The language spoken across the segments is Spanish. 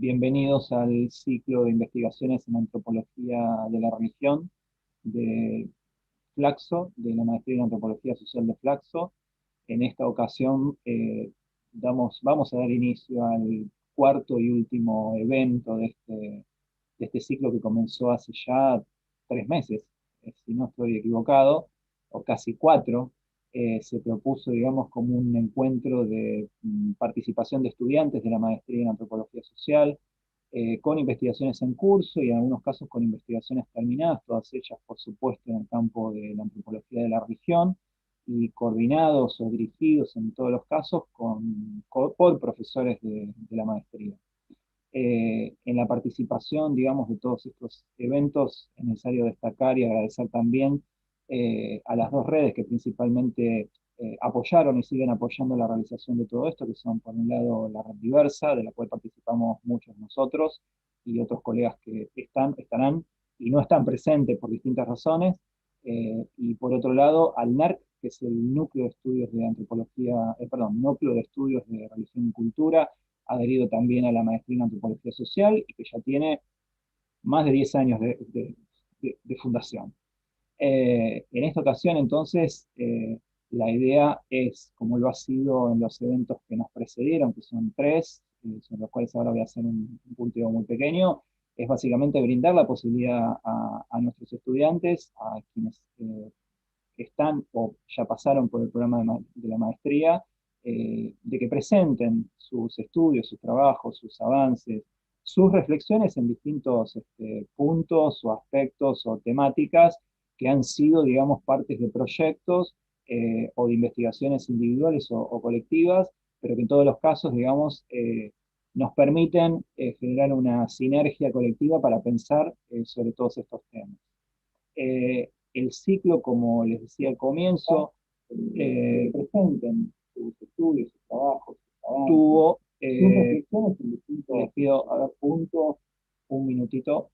Bienvenidos al ciclo de investigaciones en antropología de la religión de Flaxo, de la maestría en antropología social de Flaxo. En esta ocasión vamos a dar inicio al cuarto y último evento de este ciclo que comenzó hace ya 3 meses, si no estoy equivocado, o casi 4. Se propuso, digamos, como un encuentro de participación de estudiantes de la maestría en antropología social, con investigaciones en curso y en algunos casos con investigaciones terminadas, todas ellas, por supuesto, en el campo de la antropología de la religión, y coordinados o dirigidos en todos los casos por profesores de la maestría. En la participación, digamos, de todos estos eventos, es necesario destacar y agradecer también a las dos redes que principalmente apoyaron y siguen apoyando la realización de todo esto, que son, por un lado, la Red Diversa, de la cual participamos muchos nosotros y otros colegas que estarán y no están presentes por distintas razones, y por otro lado, al NERC, que es el Núcleo de Estudios de Antropología, Núcleo de Estudios de Religión y Cultura, adherido también a la maestría en antropología social y que ya tiene más de 10 años de fundación. En esta ocasión, entonces, la idea es, como lo ha sido en los eventos que nos precedieron, que son 3, sobre los cuales ahora voy a hacer un punteo muy pequeño, es básicamente brindar la posibilidad a nuestros estudiantes, a quienes están o ya pasaron por el programa de la maestría, de que presenten sus estudios, sus trabajos, sus avances, sus reflexiones en distintos puntos o aspectos o temáticas que han sido, digamos, partes de proyectos o de investigaciones individuales o colectivas, pero que en todos los casos, digamos, nos permiten generar una sinergia colectiva para pensar sobre todos estos temas. El ciclo, como les decía al comienzo, presenten sus estudios, sus trabajos, sus avances, tuvo, sus reflexiones en distintos. Les pido, a ver, punto, un minutito,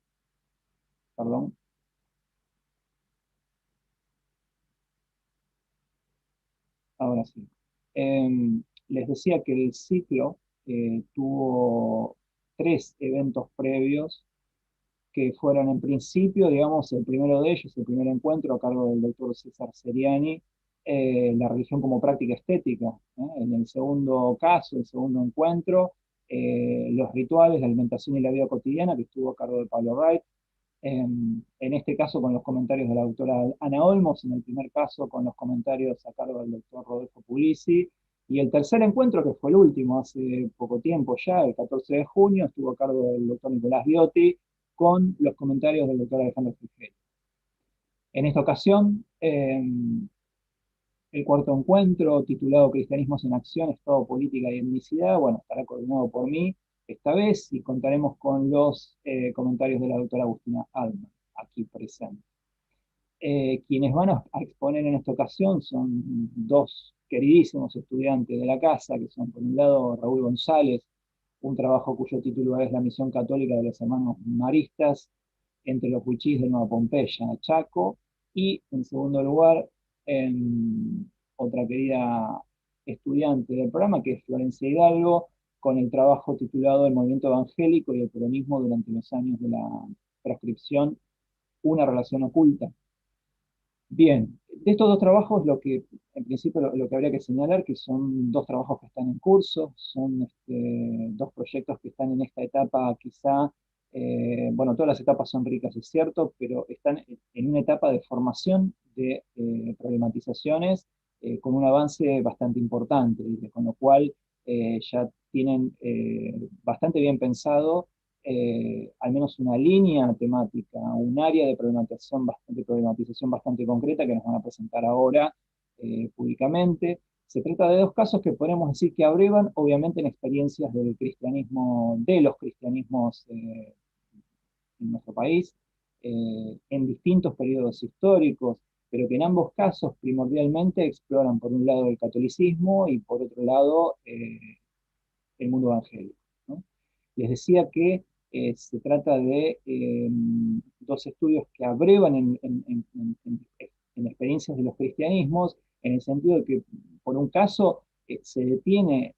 perdón. Ahora sí. Les decía que el ciclo tuvo 3 eventos previos que fueron en principio, digamos, el primero de ellos, el primer encuentro a cargo del doctor César Seriani, la religión como práctica estética. En el segundo caso, el segundo encuentro, los rituales, la alimentación y la vida cotidiana, que estuvo a cargo de Pablo Wright. En este caso con los comentarios de la doctora Ana Olmos, en el primer caso con los comentarios a cargo del doctor Rodolfo Puglisi, y el tercer encuentro, que fue el último, hace poco tiempo ya, el 14 de junio, estuvo a cargo del doctor Nicolás Biotti, con los comentarios del doctor Alejandro Frigerio. En esta ocasión, el cuarto encuentro, titulado Cristianismos en Acción, Estado, Política y Etnicidad, bueno, estará coordinado por mí esta vez y contaremos con los comentarios de la doctora Agustina Altman, aquí presente. Quienes van a exponer en esta ocasión son 2 queridísimos estudiantes de la casa, que son, por un lado, Raúl González, un trabajo cuyo título es La misión católica de los hermanos maristas entre los huichís de Nueva Pompeya, Chaco, y en segundo lugar, otra querida estudiante del programa, que es Florencia Hidalgo, con el trabajo titulado El movimiento evangélico y el peronismo durante los años de la proscripción, una relación oculta. Bien, de estos 2 trabajos, lo que en principio lo que habría que señalar, que son 2 trabajos que están en curso, son 2 proyectos que están en esta etapa quizá, bueno, todas las etapas son ricas, es cierto, pero están en una etapa de formación de problematizaciones con un avance bastante importante, con lo cual ya tienen bastante bien pensado al menos una línea temática, un área de problematización bastante concreta que nos van a presentar ahora públicamente. Se trata de 2 casos que podemos decir que abrevan, obviamente, en experiencias del cristianismo, de los cristianismos en nuestro país, en distintos periodos históricos, pero que en ambos casos primordialmente exploran por un lado el catolicismo y por otro lado el mundo evangélico, ¿no? Les decía que se trata de 2 estudios que abrevan en experiencias de los cristianismos, en el sentido de que, por un caso, se detiene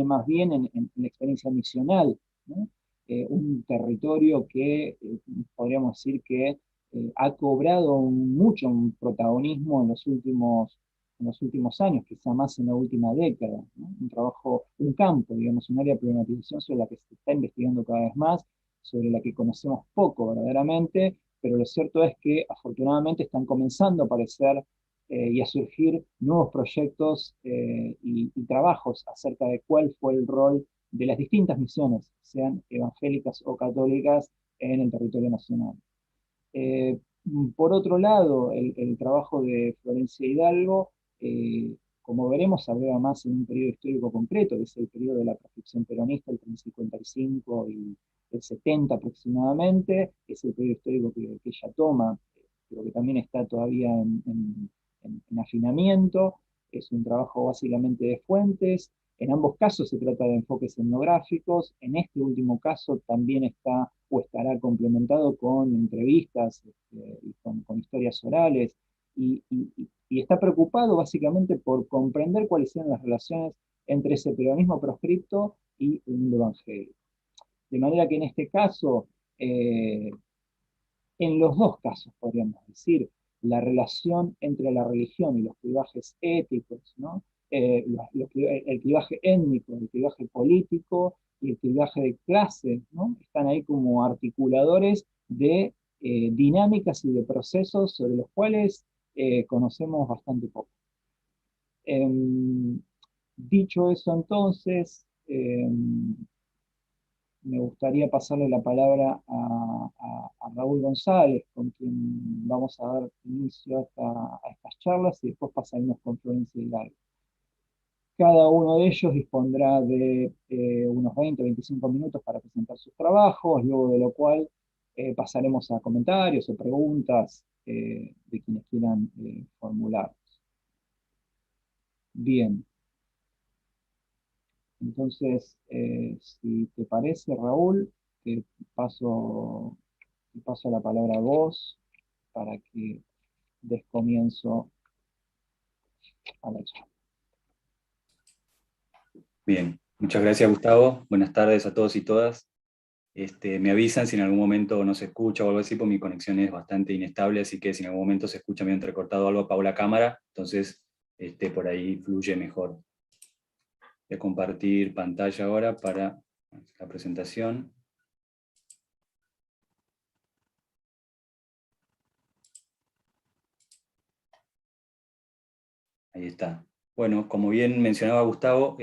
más bien en la experiencia misional, ¿no? un territorio que podríamos decir que ha cobrado mucho un protagonismo en los últimos años, quizá más en la última década, ¿no? Un trabajo, un campo, digamos, un área de problematización sobre la que se está investigando cada vez más, sobre la que conocemos poco verdaderamente, pero lo cierto es que afortunadamente están comenzando a aparecer y a surgir nuevos proyectos y trabajos acerca de cuál fue el rol de las distintas misiones, sean evangélicas o católicas, en el territorio nacional. Eh, por otro lado, el trabajo de Florencia Hidalgo, como veremos, abreva más en un periodo histórico concreto, que es el periodo de la proscripción peronista, entre el 55 y el 70 aproximadamente, es el periodo histórico que ella toma, pero que también está todavía en afinamiento. Es un trabajo básicamente de fuentes. En ambos casos se trata de enfoques etnográficos. En este último caso también está o estará complementado con entrevistas y con historias orales. Y está preocupado básicamente por comprender cuáles eran las relaciones entre ese peronismo proscripto y el mundo evangélico. De manera que en este caso, en los dos casos podríamos decir, la relación entre la religión y los clivajes éticos, ¿no? El clivaje étnico, el clivaje político y el clivaje de clase, ¿no? Están ahí como articuladores de dinámicas y de procesos sobre los cuales conocemos bastante poco. Dicho eso entonces, me gustaría pasarle la palabra a Raúl González, con quien vamos a dar inicio a estas charlas y después pasaremos con Florencia Hidalgo. Cada uno de ellos dispondrá de unos 20-25 minutos para presentar sus trabajos, luego de lo cual pasaremos a comentarios o preguntas de quienes quieran formular. Bien, entonces, si te parece, Raúl, te paso la palabra a vos para que des comienzo a la charla. Bien, muchas gracias, Gustavo. Buenas tardes a todos y todas. Me avisan si en algún momento no se escucha o algo así, pues mi conexión es bastante inestable, así que si en algún momento se escucha medio entrecortado o algo, apago la cámara, entonces por ahí fluye mejor. Voy a compartir pantalla ahora para la presentación. Ahí está. Bueno, como bien mencionaba Gustavo,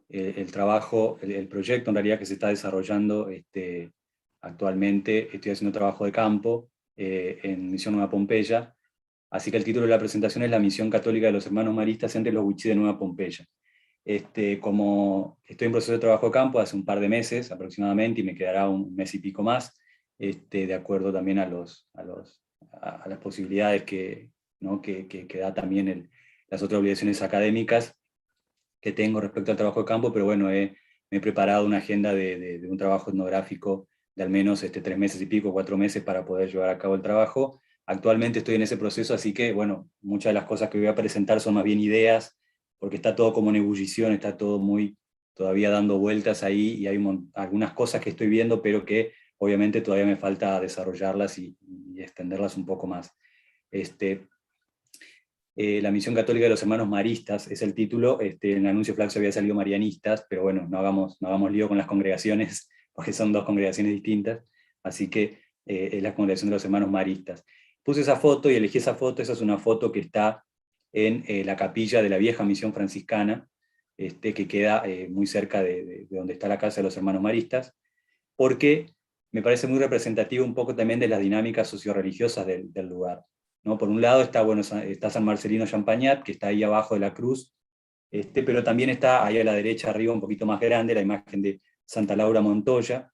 el trabajo, el proyecto en realidad que se está desarrollando actualmente, estoy haciendo trabajo de campo en Misión Nueva Pompeya, así que el título de la presentación es La Misión Católica de los Hermanos Maristas entre los Wichí de Nueva Pompeya. Como estoy en proceso de trabajo de campo hace un par de meses aproximadamente, y me quedará un mes y pico más, de acuerdo también a las posibilidades ¿no? que da también las otras obligaciones académicas que tengo respecto al trabajo de campo, pero bueno, me he preparado una agenda de un trabajo etnográfico de al menos 3 meses y pico, 4 meses para poder llevar a cabo el trabajo. Actualmente estoy en ese proceso, así que bueno, muchas de las cosas que voy a presentar son más bien ideas, porque está todo como en ebullición, está todo muy todavía dando vueltas ahí, y hay algunas cosas que estoy viendo, pero que obviamente todavía me falta desarrollarlas y extenderlas un poco más. La Misión Católica de los Hermanos Maristas es el título. En el anuncio Flaxo había salido Marianistas, pero bueno, no hagamos lío con las congregaciones, porque son dos congregaciones distintas, así que es la Congregación de los Hermanos Maristas. Puse esa foto y elegí esa foto. Esa es una foto que está en la capilla de la vieja misión franciscana, que queda muy cerca de donde está la casa de los Hermanos Maristas, porque me parece muy representativo un poco también de las dinámicas socioreligiosas del lugar, ¿no? Por un lado está San Marcelino Champagnat, que está ahí abajo de la cruz, pero también está ahí a la derecha arriba, un poquito más grande, la imagen de Santa Laura Montoya,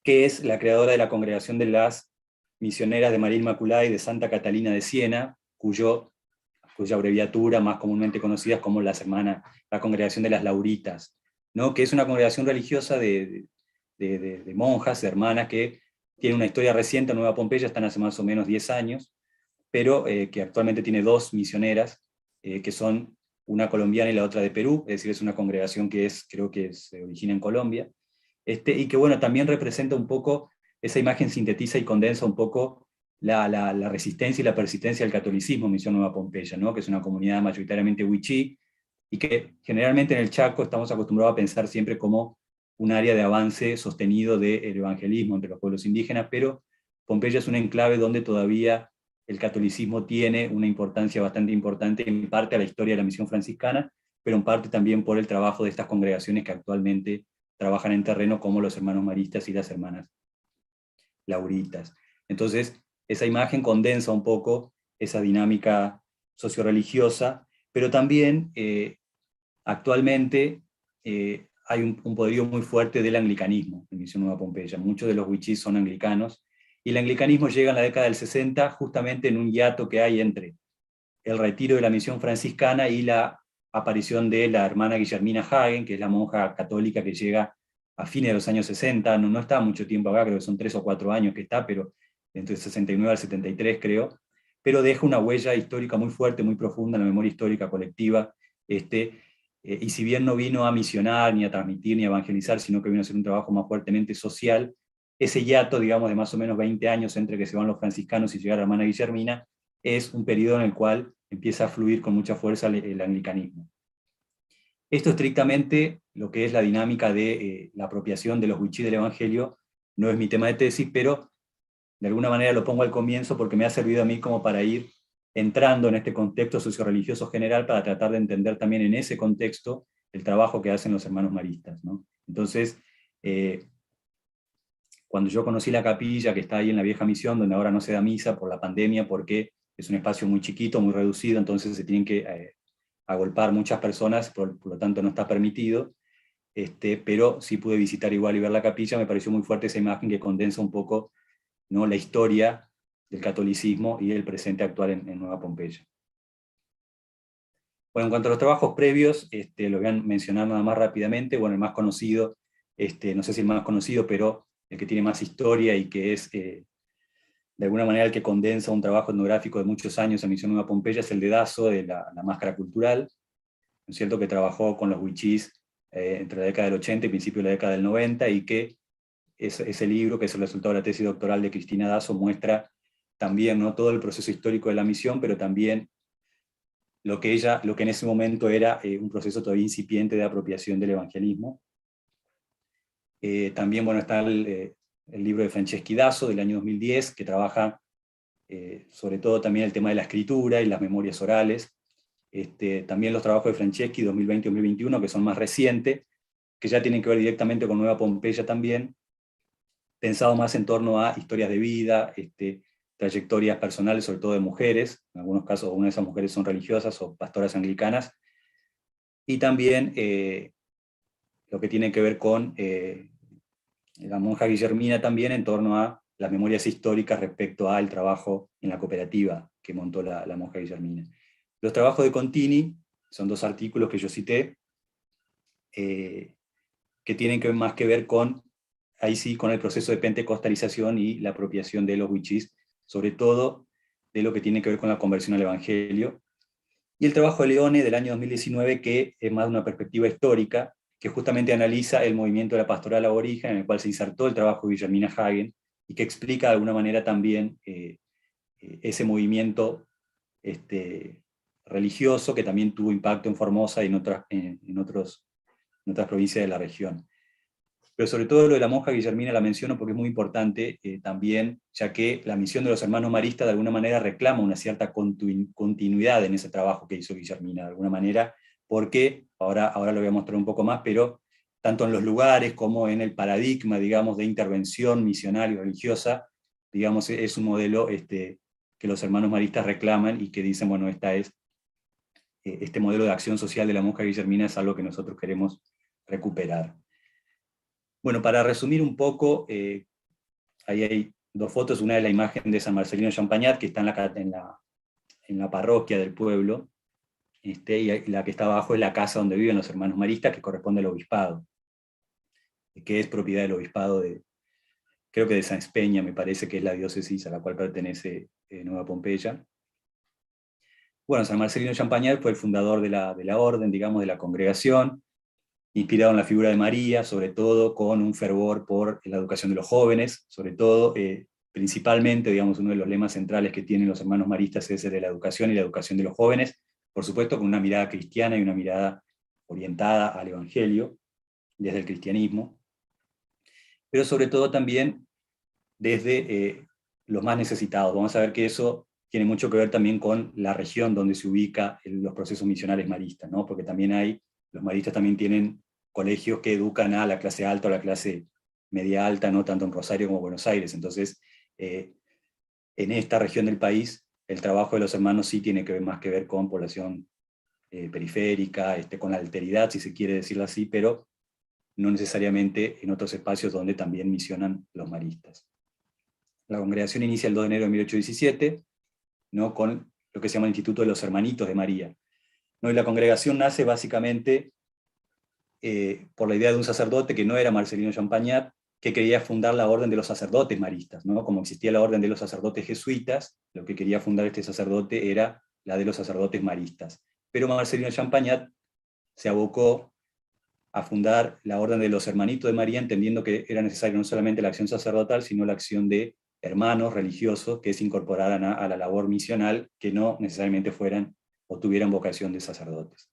que es la creadora de la Congregación de las Misioneras de María Inmaculada y de Santa Catalina de Siena, cuya abreviatura más comúnmente conocida es como la Congregación de las Lauritas, ¿no? Que es una congregación religiosa de monjas, de hermanas, que tiene una historia reciente en Nueva Pompeya, están hace más o menos 10 años, pero que actualmente tiene 2 misioneras, que son una colombiana y la otra de Perú, es decir, es una congregación que creo que se origina en Colombia, y que bueno, también representa un poco, esa imagen sintetiza y condensa un poco la resistencia y la persistencia del catolicismo en Misión Nueva Pompeya, ¿no? Que es una comunidad mayoritariamente wichí, y que generalmente en el Chaco estamos acostumbrados a pensar siempre como un área de avance sostenido del evangelismo entre los pueblos indígenas, pero Pompeya es un enclave donde todavía el catolicismo tiene una importancia bastante importante, en parte a la historia de la misión franciscana, pero en parte también por el trabajo de estas congregaciones que actualmente trabajan en terreno, como los hermanos maristas y las hermanas lauritas. Entonces, esa imagen condensa un poco esa dinámica socio-religiosa, pero también actualmente hay un poderío muy fuerte del anglicanismo en Misión Nueva Pompeya. Muchos de los wichís son anglicanos, y el anglicanismo llega en la década del 60 justamente en un hiato que hay entre el retiro de la misión franciscana y la aparición de la hermana Guillermina Hagen, que es la monja católica que llega a fines de los años 60, no está mucho tiempo acá, creo que son 3 o 4 años que está, pero entre el 69 al 73 creo, pero deja una huella histórica muy fuerte, muy profunda en la memoria histórica colectiva, y si bien no vino a misionar, ni a transmitir, ni a evangelizar, sino que vino a hacer un trabajo más fuertemente social, ese hiato, digamos, de más o menos 20 años entre que se van los franciscanos y llega la hermana Guillermina, es un periodo en el cual empieza a fluir con mucha fuerza el anglicanismo. Esto estrictamente lo que es la dinámica de la apropiación de los wichí del Evangelio no es mi tema de tesis, pero de alguna manera lo pongo al comienzo porque me ha servido a mí como para ir entrando en este contexto socio-religioso general, para tratar de entender también en ese contexto el trabajo que hacen los hermanos maristas, ¿no? Entonces, cuando yo conocí la capilla que está ahí en la vieja misión, donde ahora no se da misa por la pandemia, porque es un espacio muy chiquito, muy reducido, entonces se tienen que agolpar muchas personas, por lo tanto no está permitido, pero sí pude visitar igual y ver la capilla. Me pareció muy fuerte esa imagen que condensa un poco, ¿no?, la historia del catolicismo y el presente actual en Nueva Pompeya. Bueno, en cuanto a los trabajos previos, los voy a mencionar nada más rápidamente. Bueno, el más conocido, no sé si el más conocido, pero el que tiene más historia y que es de alguna manera el que condensa un trabajo etnográfico de muchos años en Misión Nueva Pompeya, es el de Dazo, de la máscara cultural, ¿no es cierto?, que trabajó con los wichís entre la década del 80 y principio de la década del 90, y que ese libro, que es el resultado de la tesis doctoral de Cristina Dazo, muestra también, ¿no?, todo el proceso histórico de la misión, pero también lo que en ese momento era un proceso todavía incipiente de apropiación del evangelismo. También, bueno, está el libro de Franceschi Dazo del año 2010, que trabaja sobre todo también el tema de la escritura y las memorias orales. También los trabajos de Franceschi 2020-2021, que son más recientes, que ya tienen que ver directamente con Nueva Pompeya también, pensado más en torno a historias de vida, trayectorias personales, sobre todo de mujeres. En algunos casos algunas de esas mujeres son religiosas o pastoras anglicanas, y también lo que tiene que ver con la monja Guillermina también, en torno a las memorias históricas respecto al trabajo en la cooperativa que montó la monja Guillermina. Los trabajos de Contini son 2 artículos que yo cité, que tienen más que ver con, ahí sí, con el proceso de pentecostalización y la apropiación de los wichís, sobre todo de lo que tiene que ver con la conversión al Evangelio. Y el trabajo de Leone del año 2019, que es más de una perspectiva histórica, que justamente analiza el movimiento de la pastoral aborigen, en el cual se insertó el trabajo de Guillermina Hagen, y que explica de alguna manera también ese movimiento religioso, que también tuvo impacto en Formosa y en otras provincias de la región. Pero sobre todo lo de la monja Guillermina la menciono porque es muy importante también, ya que la misión de los hermanos maristas de alguna manera reclama una cierta continuidad en ese trabajo que hizo Guillermina, de alguna manera, porque, ahora lo voy a mostrar un poco más, pero tanto en los lugares como en el paradigma, digamos, de intervención misional y religiosa, digamos, es un modelo que los hermanos maristas reclaman y que dicen, bueno, este modelo de acción social de la monja Guillermina es algo que nosotros queremos recuperar. Bueno, para resumir un poco, ahí hay 2 fotos. Una es la imagen de San Marcelino Champagnat, que está en la parroquia del pueblo, y la que está abajo es la casa donde viven los hermanos maristas, que corresponde al obispado, que es propiedad del obispado creo que de San Espeña, me parece que es la diócesis a la cual pertenece Nueva Pompeya. Bueno, San Marcelino Champagnat fue el fundador de la orden, digamos, de la congregación. inspirado en la figura de María, sobre todo con un fervor por la educación de los jóvenes, sobre todo, principalmente, digamos, uno de los lemas centrales que tienen los hermanos maristas es el de la educación y la educación de los jóvenes, por supuesto con una mirada cristiana y una mirada orientada al Evangelio, desde el cristianismo, pero sobre todo también desde los más necesitados. Vamos a ver que eso tiene mucho que ver también con la región donde se ubica los procesos misionales maristas, ¿no? Porque también los maristas también tienen colegios que educan a la clase alta o la clase media alta, no tanto en Rosario como en Buenos Aires. Entonces, en esta región del país, el trabajo de los hermanos sí tiene que ver más que ver con población periférica, con la alteridad, si se quiere decirlo así, pero no necesariamente en otros espacios donde también misionan los maristas. La congregación inicia el 2 de enero de 1817, ¿no? Con lo que se llama el Instituto de los Hermanitos de María, ¿no? Y la congregación nace básicamente por la idea de un sacerdote que no era Marcelino Champagnat, que quería fundar la orden de los sacerdotes maristas, ¿no? Como existía la orden de los sacerdotes jesuitas, lo que quería fundar este sacerdote era la de los sacerdotes maristas. Pero Marcelino Champagnat se abocó a fundar la orden de los Hermanitos de María, entendiendo que era necesaria no solamente la acción sacerdotal, sino la acción de hermanos religiosos que se incorporaran a la labor misional, que no necesariamente fueran o tuvieran vocación de sacerdotes.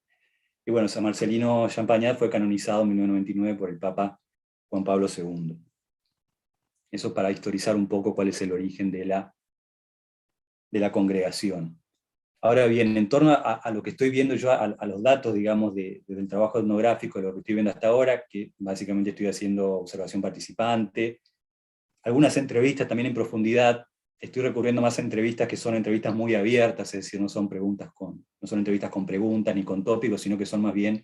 Y bueno, San Marcelino Champagnat fue canonizado en 1999 por el Papa Juan Pablo II. Eso para historizar un poco cuál es el origen de la congregación. Ahora bien, en torno a lo que estoy viendo yo, a los datos, digamos, del trabajo etnográfico, de lo que estoy viendo hasta ahora, que básicamente estoy haciendo observación participante, algunas entrevistas también en profundidad, estoy recurriendo más a entrevistas que son entrevistas muy abiertas, es decir, no son entrevistas con preguntas ni con tópicos, sino que son más bien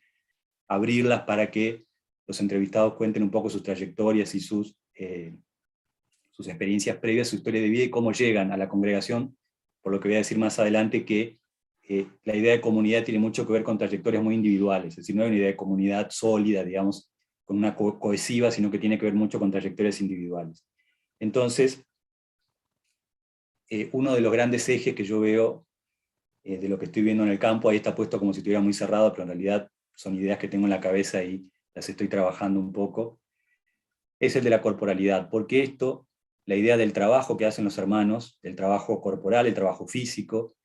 abrirlas para que los entrevistados cuenten un poco sus trayectorias y sus experiencias previas, su historia de vida y cómo llegan a la congregación, por lo que voy a decir más adelante que la idea de comunidad tiene mucho que ver con trayectorias muy individuales, es decir, no hay una idea de comunidad sólida, digamos, con una cohesiva, sino que tiene que ver mucho con trayectorias individuales. Entonces, uno de los grandes ejes que yo veo de lo que estoy viendo en el campo, ahí está puesto como si estuviera muy cerrado, pero en realidad son ideas que tengo en la cabeza y las estoy trabajando un poco, es el de la corporalidad, porque la idea del trabajo que hacen los hermanos, el trabajo corporal, el trabajo físico,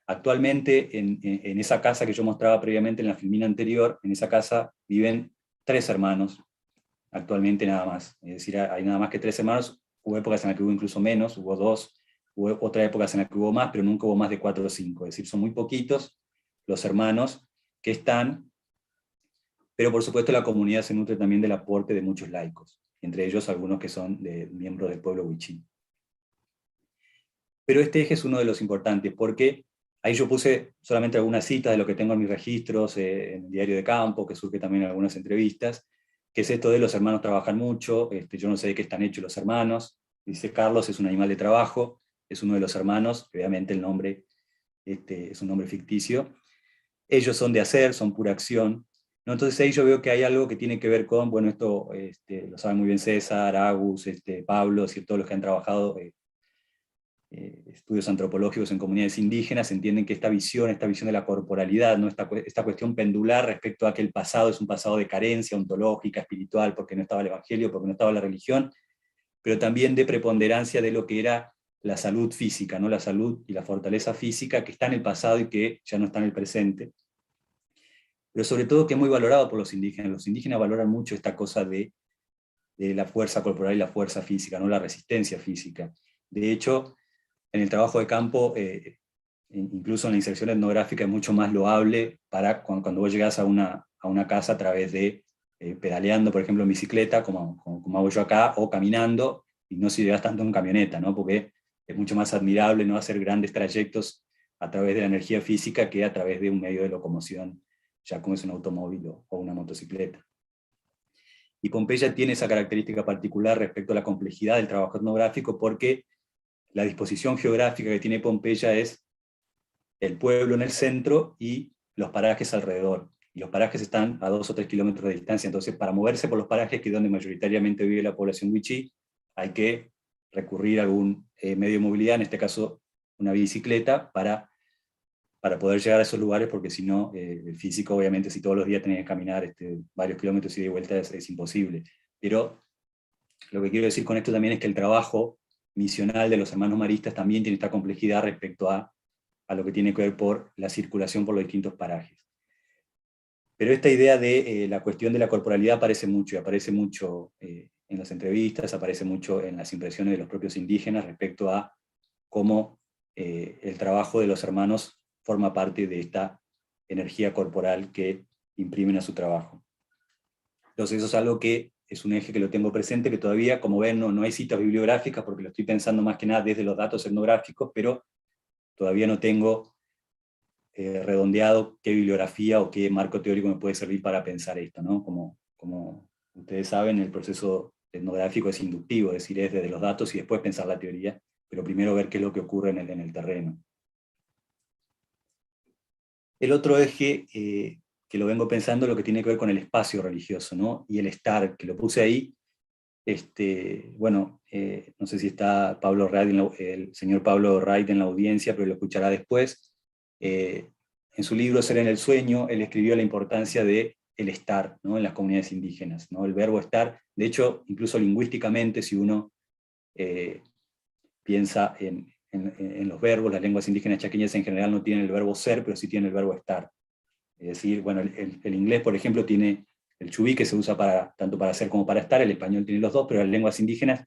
actualmente en esa casa que yo mostraba previamente en la filmina anterior, en esa casa viven 3 hermanos, actualmente nada más, es decir, hay nada más que 3 hermanos, hubo épocas en las que hubo incluso menos, hubo 2, hubo otras épocas en las que hubo más, pero nunca hubo más de 4 o 5, es decir, son muy poquitos los hermanos que están, pero por supuesto la comunidad se nutre también del aporte de muchos laicos, entre ellos algunos que son miembros del pueblo huichí. Pero este eje es uno de los importantes, porque ahí yo puse solamente algunas citas de lo que tengo en mis registros, en el diario de campo, que surge también en algunas entrevistas, que es esto de los hermanos trabajan mucho, yo no sé de qué están hechos los hermanos, dice Carlos, es un animal de trabajo, es uno de los hermanos, obviamente el nombre es un nombre ficticio, ellos son de hacer, son pura acción, ¿no? Entonces ahí yo veo que hay algo que tiene que ver con, bueno, esto lo sabe muy bien César, Agus, Pablo, todos los que han trabajado estudios antropológicos en comunidades indígenas, entienden que esta visión de la corporalidad, ¿no? esta cuestión pendular respecto a que el pasado es un pasado de carencia ontológica, espiritual, porque no estaba el Evangelio, porque no estaba la religión, pero también de preponderancia de lo que era la salud física, ¿no? La salud y la fortaleza física que está en el pasado y que ya no está en el presente. Pero sobre todo que es muy valorado por los indígenas. Los indígenas valoran mucho esta cosa de la fuerza corporal y la fuerza física, ¿no? La resistencia física. De hecho, en el trabajo de campo, incluso en la inserción etnográfica, es mucho más loable para cuando vos llegás a una casa a través de pedaleando, por ejemplo, en bicicleta, como hago yo acá, o caminando, y no si llegas tanto en camioneta, ¿no? Porque es mucho más admirable no hacer grandes trayectos a través de la energía física que a través de un medio de locomoción, ya como es un automóvil o una motocicleta. Y Pompeya tiene esa característica particular respecto a la complejidad del trabajo etnográfico, porque la disposición geográfica que tiene Pompeya es el pueblo en el centro y los parajes alrededor. Y los parajes están a 2 o 3 kilómetros de distancia. Entonces, para moverse por los parajes, que es donde mayoritariamente vive la población wichí, hay que recurrir a algún medio de movilidad, en este caso una bicicleta, para para poder llegar a esos lugares, porque si no, el físico, obviamente, si todos los días tenés que caminar varios kilómetros y de vuelta es imposible. Pero lo que quiero decir con esto también es que el trabajo misional de los hermanos maristas también tiene esta complejidad respecto a lo que tiene que ver por la circulación por los distintos parajes. Pero esta idea de la cuestión de la corporalidad aparece mucho, y aparece mucho en las entrevistas, aparece mucho en las impresiones de los propios indígenas respecto a cómo el trabajo de los hermanos forma parte de esta energía corporal que imprimen a su trabajo. Entonces eso es algo que es un eje que lo tengo presente, que todavía, como ven, no hay citas bibliográficas, porque lo estoy pensando más que nada desde los datos etnográficos, pero todavía no tengo redondeado qué bibliografía o qué marco teórico me puede servir para pensar esto, ¿no? Como ustedes saben, el proceso etnográfico es inductivo, es decir, es desde los datos y después pensar la teoría, pero primero ver qué es lo que ocurre en el terreno. El otro eje que lo vengo pensando es lo que tiene que ver con el espacio religioso, ¿no? Y el estar, que lo puse ahí. Bueno, no sé si está Pablo Wright, el señor Pablo Wright en la audiencia, pero lo escuchará después. En su libro Ser en el sueño, él escribió la importancia de el estar, ¿no? En las comunidades indígenas, ¿no? El verbo estar. De hecho, incluso lingüísticamente, si uno piensa en los verbos, las lenguas indígenas chaqueñas en general no tienen el verbo ser, pero sí tienen el verbo estar. Es decir, bueno, el inglés, por ejemplo, tiene el chubí, que se usa tanto para ser como para estar, el español tiene los dos, pero las lenguas indígenas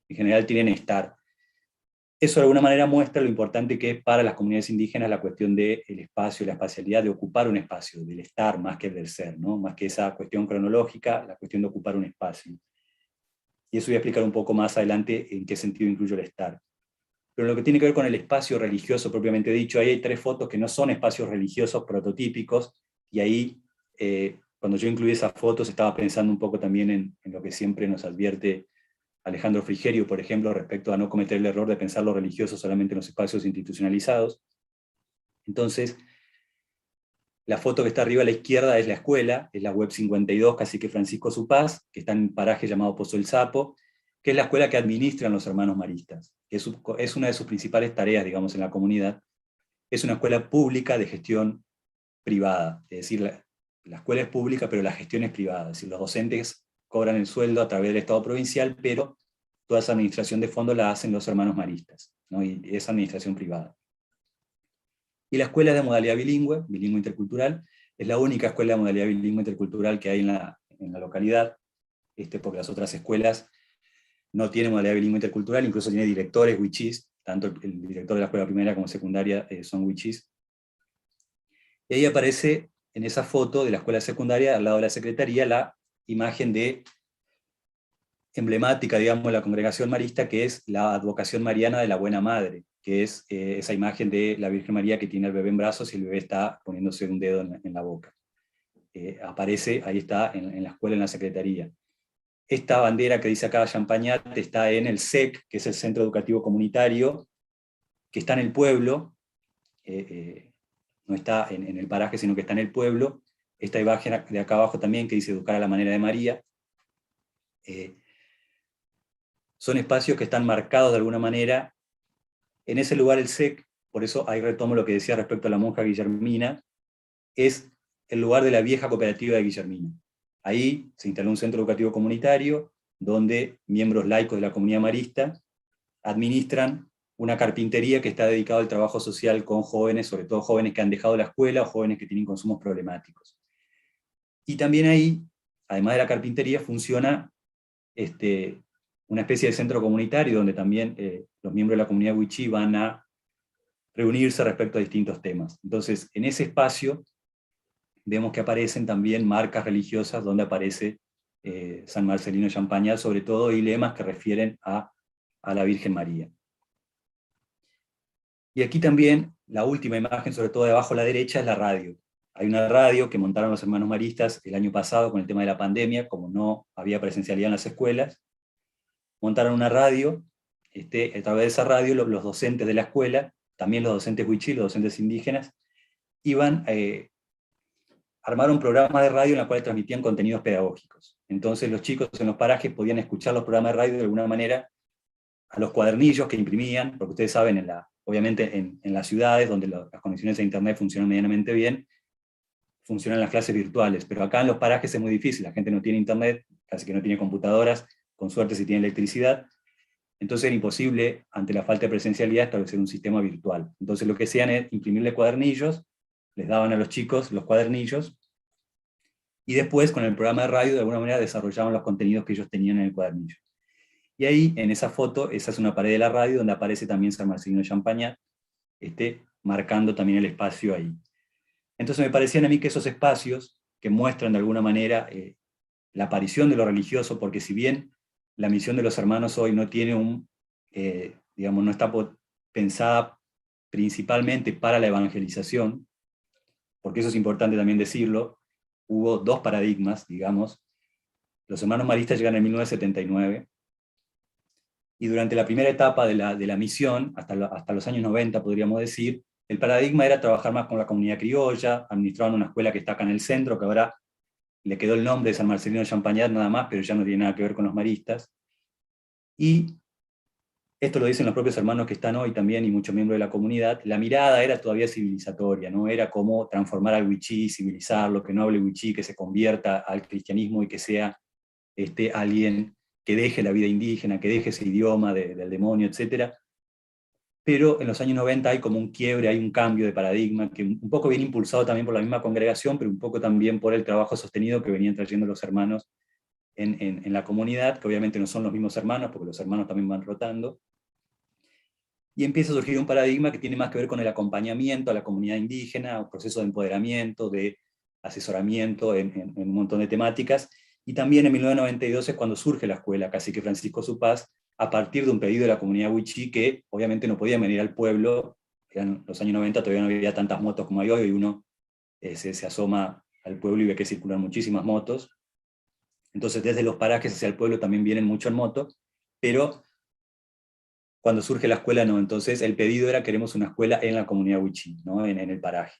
en general tienen estar. Eso de alguna manera muestra lo importante que es para las comunidades indígenas la cuestión del espacio, la espacialidad, de ocupar un espacio, del estar más que del ser, ¿no? Más que esa cuestión cronológica, la cuestión de ocupar un espacio. Y eso voy a explicar un poco más adelante en qué sentido incluyo el estar. Pero lo que tiene que ver con el espacio religioso propiamente dicho, ahí hay 3 fotos que no son espacios religiosos prototípicos, y ahí, cuando yo incluí esas fotos, estaba pensando un poco también en lo que siempre nos advierte Alejandro Frigerio, por ejemplo, respecto a no cometer el error de pensar lo religioso solamente en los espacios institucionalizados. Entonces, la foto que está arriba a la izquierda es la escuela, es la web 52, Cacique Francisco Supaz, que está en un paraje llamado Pozo el Sapo, que es la escuela que administran los hermanos maristas, que es una de sus principales tareas, digamos, en la comunidad. Es una escuela pública de gestión privada, es decir, la escuela es pública, pero la gestión es privada, es decir, los docentes cobran el sueldo a través del Estado provincial, pero toda esa administración de fondos la hacen los hermanos maristas, ¿no? Y es administración privada. Y la escuela es de modalidad bilingüe, bilingüe intercultural, es la única escuela de modalidad bilingüe intercultural que hay en la localidad, porque las otras escuelas no tienen modalidad bilingüe intercultural, incluso tiene directores wichís, tanto el director de la escuela primera como secundaria son wichís. Y ahí aparece en esa foto de la escuela secundaria, al lado de la secretaría, la imagen emblemática, digamos, de la congregación marista, que es la advocación mariana de la Buena Madre, que es esa imagen de la Virgen María que tiene al bebé en brazos y el bebé está poniéndose un dedo en la boca. Aparece, ahí está, en la escuela, en la secretaría. Esta bandera que dice acá Champañat está en el SEC, que es el Centro Educativo Comunitario, que está en el pueblo, no está en el paraje, sino que está en el pueblo. Esta imagen de acá abajo también, que dice Educar a la manera de María. Son espacios que están marcados de alguna manera. En ese lugar el SEC, por eso ahí retomo lo que decía respecto a la monja Guillermina, es el lugar de la vieja cooperativa de Guillermina. Ahí se instaló un centro educativo comunitario, donde miembros laicos de la comunidad marista administran una carpintería que está dedicada al trabajo social con jóvenes, sobre todo jóvenes que han dejado la escuela o jóvenes que tienen consumos problemáticos. Y también ahí, además de la carpintería, funciona una especie de centro comunitario donde también los miembros de la comunidad wichí van a reunirse respecto a distintos temas. Entonces, en ese espacio vemos que aparecen también marcas religiosas donde aparece San Marcelino Champañat, sobre todo, y lemas que refieren a la Virgen María. Y aquí también, la última imagen, sobre todo debajo a la derecha, es la radio. Hay una radio que montaron los hermanos maristas el año pasado con el tema de la pandemia, como no había presencialidad en las escuelas. Montaron una radio, a través de esa radio los docentes de la escuela, también los docentes wichí, los docentes indígenas, iban armaron programas de radio en los cuales transmitían contenidos pedagógicos. Entonces los chicos en los parajes podían escuchar los programas de radio de alguna manera a los cuadernillos que imprimían, porque ustedes saben, en la obviamente en las ciudades, donde las conexiones a internet funcionan medianamente bien, funcionan las clases virtuales, pero acá en los parajes es muy difícil, la gente no tiene internet, casi que no tiene computadoras, con suerte si tiene electricidad, entonces era imposible, ante la falta de presencialidad, establecer un sistema virtual. Entonces lo que hacían es imprimirle cuadernillos, les daban a los chicos los cuadernillos, y después con el programa de radio de alguna manera desarrollaban los contenidos que ellos tenían en el cuadernillo. Y ahí, en esa foto, esa es una pared de la radio donde aparece también San Marcelino de Champagnat, marcando también el espacio ahí. Entonces me parecían a mí que esos espacios, que muestran de alguna manera la aparición de lo religioso, porque si bien la misión de los hermanos hoy no tiene digamos, no está pensada principalmente para la evangelización, porque eso es importante también decirlo, hubo dos paradigmas, digamos. Los hermanos maristas llegan en 1979, y durante la primera etapa de la misión, hasta los años 90 podríamos decir, el paradigma era trabajar más con la comunidad criolla, administraban una escuela que está acá en el centro, que ahora le quedó el nombre de San Marcelino de Champagnat nada más, pero ya no tiene nada que ver con los maristas. Y esto lo dicen los propios hermanos que están hoy también, y muchos miembros de la comunidad, la mirada era todavía civilizatoria, no era como transformar al wichí, civilizarlo, que no hable wichí, que se convierta al cristianismo y que sea alguien que deje la vida indígena, que deje ese idioma del demonio, etc. Pero en los años 90 hay como un quiebre, hay un cambio de paradigma, que un poco viene impulsado también por la misma congregación, pero un poco también por el trabajo sostenido que venían trayendo los hermanos en la comunidad, que obviamente no son los mismos hermanos, porque los hermanos también van rotando. Y empieza a surgir un paradigma que tiene más que ver con el acompañamiento a la comunidad indígena, un proceso de empoderamiento, de asesoramiento en un montón de temáticas. Y también en 1992 es cuando surge la escuela Cacique Francisco Supaz, a partir de un pedido de la comunidad wichí, que obviamente no podían venir al pueblo. En los años 90 todavía no había tantas motos como hay hoy, y uno se asoma al pueblo y ve que circulan muchísimas motos. Entonces desde los parajes hacia el pueblo también vienen mucho en moto, pero cuando surge la escuela no. Entonces el pedido era: queremos una escuela en la comunidad wichí, ¿no? en el paraje.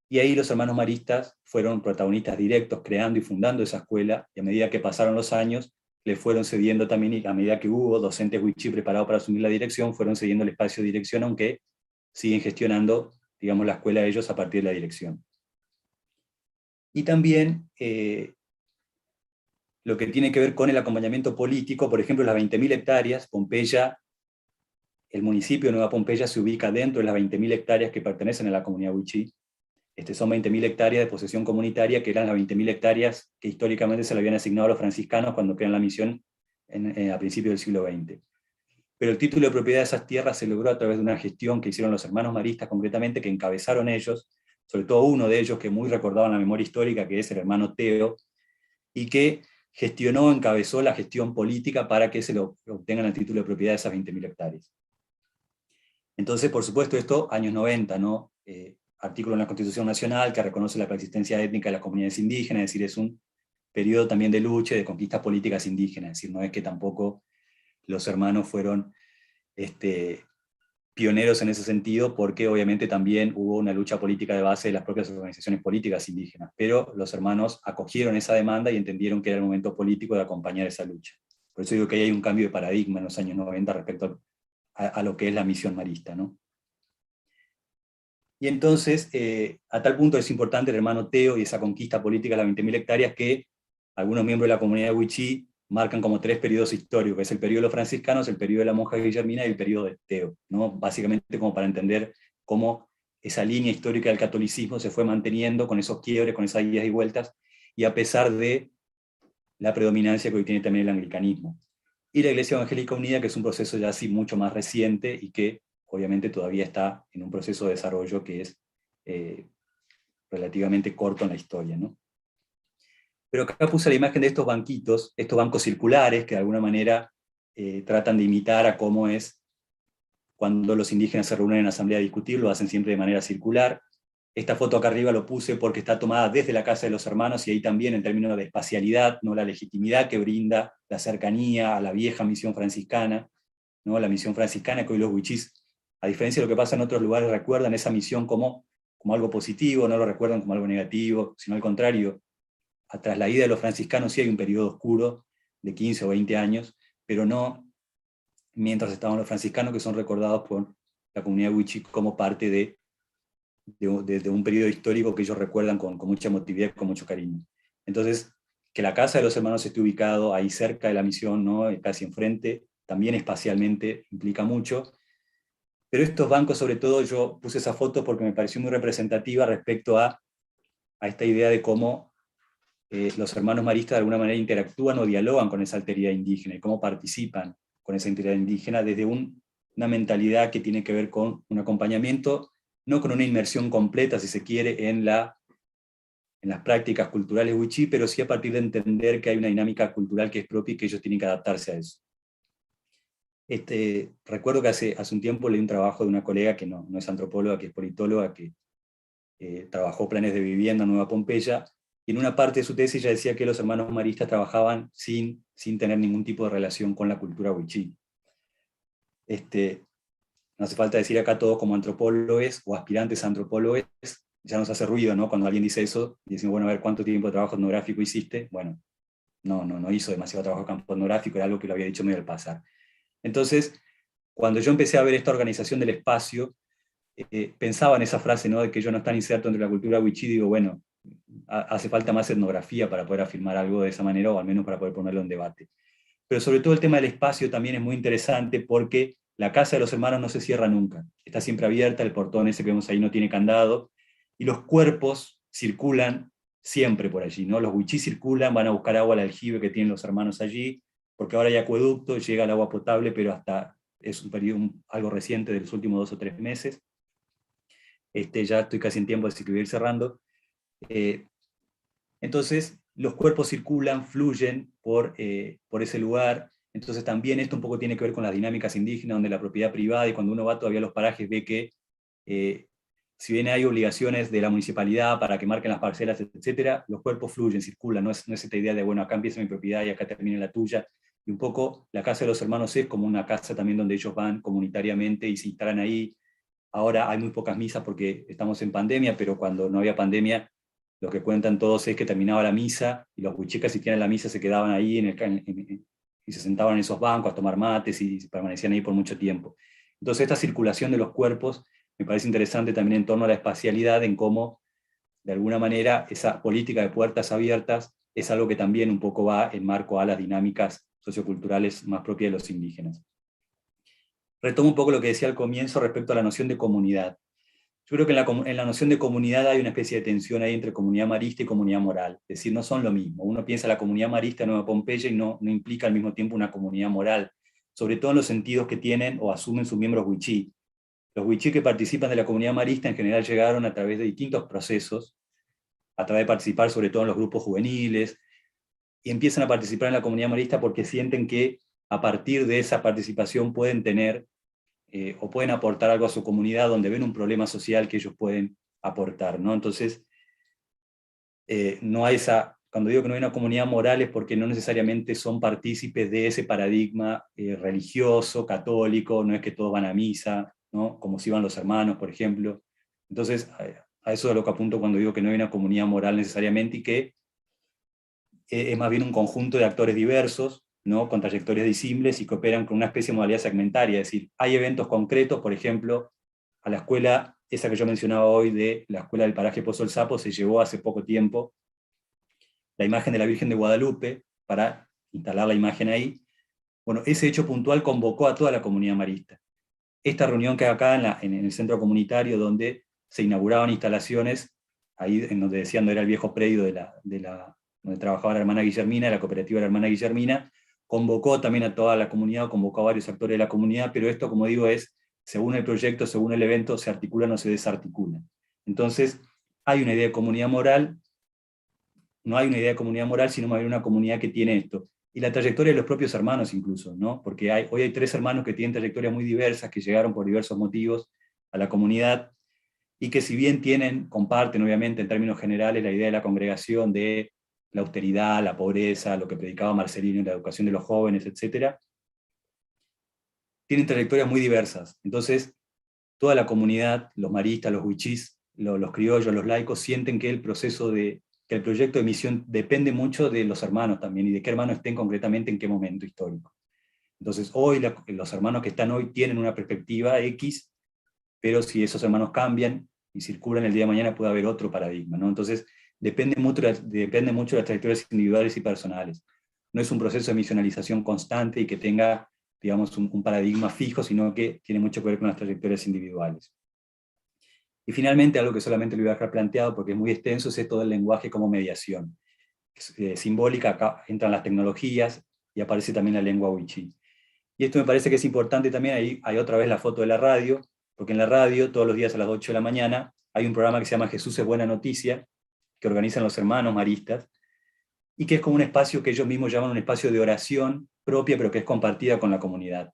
Y ahí los hermanos maristas fueron protagonistas directos creando y fundando esa escuela, y a medida que pasaron los años, le fueron cediendo también, y a medida que hubo docentes wichí preparados para asumir la dirección, fueron cediendo el espacio de dirección, aunque siguen gestionando, digamos, la escuela de ellos a partir de la dirección. Y también lo que tiene que ver con el acompañamiento político, por ejemplo, las 20.000 hectáreas, Pompeya, el municipio de Nueva Pompeya se ubica dentro de las 20.000 hectáreas que pertenecen a la comunidad wichí. Son 20.000 hectáreas de posesión comunitaria, que eran las 20.000 hectáreas que históricamente se le habían asignado a los franciscanos cuando crean la misión a principios del siglo XX. Pero el título de propiedad de esas tierras se logró a través de una gestión que hicieron los hermanos maristas concretamente, que encabezaron ellos, sobre todo uno de ellos que muy recordaba en la memoria histórica, que es el hermano Teo, y que encabezó la gestión política para que se lo obtengan el título de propiedad de esas 20.000 hectáreas. Entonces, por supuesto, esto, años 90, ¿no? Artículo en la Constitución Nacional que reconoce la coexistencia étnica de las comunidades indígenas, es decir, es un periodo también de lucha y de conquistas políticas indígenas, es decir, no es que tampoco los hermanos fueron pioneros en ese sentido, porque obviamente también hubo una lucha política de base de las propias organizaciones políticas indígenas, pero los hermanos acogieron esa demanda y entendieron que era el momento político de acompañar esa lucha. Por eso digo que ahí hay un cambio de paradigma en los años 90 respecto a lo que es la misión marista, ¿no? Y entonces, a tal punto es importante el hermano Teo y esa conquista política de las 20.000 hectáreas, que algunos miembros de la comunidad wichí marcan como 3 periodos históricos, que es el periodo de los franciscanos, el periodo de la monja Guillermina y el periodo de Teo, ¿no? Básicamente como para entender cómo esa línea histórica del catolicismo se fue manteniendo con esos quiebres, con esas idas y vueltas, y a pesar de la predominancia que hoy tiene también el anglicanismo. Y la Iglesia Evangélica Unida, que es un proceso ya así mucho más reciente y que obviamente todavía está en un proceso de desarrollo que es relativamente corto en la historia, ¿no? Pero acá puse la imagen de estos banquitos, estos bancos circulares, que de alguna manera tratan de imitar a cómo es cuando los indígenas se reúnen en asamblea a discutir, lo hacen siempre de manera circular. Esta foto acá arriba lo puse porque está tomada desde la Casa de los Hermanos, y ahí también en términos de espacialidad, ¿no? La legitimidad que brinda la cercanía a la vieja misión franciscana, ¿no? La misión franciscana que hoy los wichís, a diferencia de lo que pasa en otros lugares, recuerdan esa misión como algo positivo, no lo recuerdan como algo negativo, sino al contrario. Tras la ida de los franciscanos sí hay un periodo oscuro de 15 o 20 años, pero no mientras estaban los franciscanos, que son recordados por la comunidad wichí como parte de un periodo histórico que ellos recuerdan con mucha emotividad y con mucho cariño. Entonces, que la Casa de los Hermanos esté ubicado ahí cerca de la misión, ¿no? Casi enfrente, también espacialmente implica mucho. Pero estos bancos, sobre todo, yo puse esa foto porque me pareció muy representativa respecto a esta idea de cómo los hermanos maristas de alguna manera interactúan o dialogan con esa alteridad indígena y cómo participan con esa alteridad indígena desde una mentalidad que tiene que ver con un acompañamiento, no con una inmersión completa, si se quiere, en las prácticas culturales wichí, pero sí a partir de entender que hay una dinámica cultural que es propia y que ellos tienen que adaptarse a eso. Recuerdo que hace un tiempo leí un trabajo de una colega que no es antropóloga, que es politóloga, que trabajó planes de vivienda en Nueva Pompeya, y en una parte de su tesis ella decía que los hermanos maristas trabajaban sin tener ningún tipo de relación con la cultura wichí. No hace falta decir acá todos como antropólogos o aspirantes a antropólogos, ya nos hace ruido, ¿no? Cuando alguien dice eso, y decimos, bueno, a ver, ¿cuánto tiempo de trabajo etnográfico hiciste? Bueno, no hizo demasiado trabajo de campo etnográfico, era algo que lo había dicho medio al pasar. Entonces, cuando yo empecé a ver esta organización del espacio, pensaba en esa frase, ¿no? De que yo no están inserto entre la cultura wichí, digo, bueno, hace falta más etnografía para poder afirmar algo de esa manera, o al menos para poder ponerlo en debate. Pero sobre todo el tema del espacio también es muy interesante porque la Casa de los Hermanos no se cierra nunca, está siempre abierta, el portón ese que vemos ahí no tiene candado, y los cuerpos circulan siempre por allí, ¿no? Los wichí circulan, van a buscar agua al aljibe que tienen los hermanos allí, porque ahora hay acueducto, llega el agua potable, pero hasta es un periodo algo reciente de los últimos 2 o 3 meses. Ya estoy casi en tiempo, así que voy a ir cerrando. Entonces, los cuerpos circulan, fluyen por ese lugar. Entonces también esto un poco tiene que ver con las dinámicas indígenas, donde la propiedad privada, y cuando uno va todavía a los parajes ve que si bien hay obligaciones de la municipalidad para que marquen las parcelas, etcétera, los cuerpos fluyen, circulan, no es esta idea de, bueno, acá empieza mi propiedad y acá termina la tuya. Y un poco la Casa de los Hermanos es como una casa también donde ellos van comunitariamente y se instalan ahí. Ahora hay muy pocas misas porque estamos en pandemia, pero cuando no había pandemia, lo que cuentan todos es que terminaba la misa y los huichí que asistían a la misa se quedaban ahí y se sentaban en esos bancos a tomar mates y permanecían ahí por mucho tiempo. Entonces esta circulación de los cuerpos me parece interesante también en torno a la espacialidad, en cómo de alguna manera esa política de puertas abiertas es algo que también un poco va en marco a las dinámicas socioculturales más propias de los indígenas. Retomo un poco lo que decía al comienzo respecto a la noción de comunidad. Yo creo que en la noción de comunidad hay una especie de tensión ahí entre comunidad marista y comunidad moral. Es decir, no son lo mismo. Uno piensa la comunidad marista en Nueva Pompeya y no implica al mismo tiempo una comunidad moral, sobre todo en los sentidos que tienen o asumen sus miembros wichí. Los wichí que participan de la comunidad marista en general llegaron a través de distintos procesos, a través de participar sobre todo en los grupos juveniles, y empiezan a participar en la comunidad marista porque sienten que a partir de esa participación pueden tener o pueden aportar algo a su comunidad donde ven un problema social que ellos pueden aportar, ¿no? Entonces, no hay cuando digo que no hay una comunidad moral es porque no necesariamente son partícipes de ese paradigma religioso, católico, no es que todos van a misa, ¿no? Como si iban los hermanos, por ejemplo. Entonces, a eso es a lo que apunto cuando digo que no hay una comunidad moral necesariamente y que es más bien un conjunto de actores diversos, ¿no? Con trayectorias disímiles y que operan con una especie de modalidad segmentaria, es decir, hay eventos concretos, por ejemplo, a la escuela, esa que yo mencionaba hoy, de la escuela del paraje Pozo el Sapo, se llevó hace poco tiempo la imagen de la Virgen de Guadalupe para instalar la imagen ahí. Bueno, ese hecho puntual convocó a toda la comunidad marista. Esta reunión que hay acá en el centro comunitario, donde se inauguraban instalaciones, ahí en donde decían era el viejo predio donde trabajaba la hermana Guillermina, la cooperativa de la hermana Guillermina, convocó también a toda la comunidad, convocó a varios actores de la comunidad, pero esto, como digo, es, según el proyecto, según el evento, se articulan o se desarticulan. Entonces, hay una idea de comunidad moral, no hay una idea de comunidad moral, sino más bien una comunidad que tiene esto. Y la trayectoria de los propios hermanos incluso, ¿no? Porque hoy hay 3 hermanos que tienen trayectorias muy diversas, que llegaron por diversos motivos a la comunidad, y que si bien comparten obviamente en términos generales la idea de la congregación, de la austeridad, la pobreza, lo que predicaba Marcelino en la educación de los jóvenes, etc., tienen trayectorias muy diversas. Entonces, toda la comunidad, los maristas, los huichís, los criollos, los laicos, sienten que el proyecto de misión depende mucho de los hermanos también, y de qué hermanos estén concretamente en qué momento histórico. Entonces, hoy los hermanos que están hoy tienen una perspectiva X, pero si esos hermanos cambian y circulan el día de mañana puede haber otro paradigma, ¿no? Entonces, depende mucho de las trayectorias individuales y personales. No es un proceso de misionalización constante y que tenga, digamos, un paradigma fijo, sino que tiene mucho que ver con las trayectorias individuales. Y finalmente, algo que solamente lo voy a dejar planteado porque es muy extenso, es todo el lenguaje como mediación. Simbólica, acá entran las tecnologías y aparece también la lengua wichí. Y esto me parece que es importante también, ahí hay otra vez la foto de la radio, porque en la radio, todos los días a las 8 de la mañana, hay un programa que se llama Jesús es Buena Noticia, que organizan los hermanos maristas, y que es como un espacio que ellos mismos llaman un espacio de oración propia, pero que es compartida con la comunidad.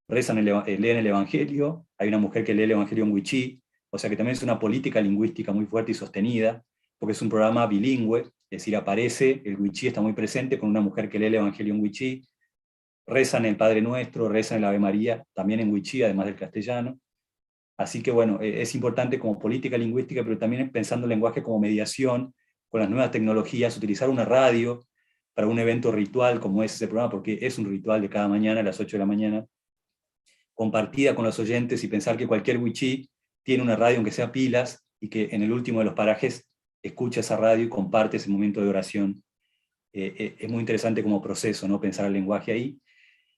Leen el Evangelio, hay una mujer que lee el Evangelio en wichí, o sea que también es una política lingüística muy fuerte y sostenida, porque es un programa bilingüe, es decir, aparece, el wichí está muy presente con una mujer que lee el Evangelio en wichí, rezan el Padre Nuestro, rezan el Ave María, también en wichí, además del castellano. Así que bueno, es importante como política lingüística, pero también pensando el lenguaje como mediación, con las nuevas tecnologías, utilizar una radio para un evento ritual como es ese programa, porque es un ritual de cada mañana a las 8 de la mañana, compartida con los oyentes y pensar que cualquier wichí tiene una radio aunque sea pilas y que en el último de los parajes escucha esa radio y comparte ese momento de oración. Es muy interesante como proceso, ¿no? Pensar el lenguaje ahí.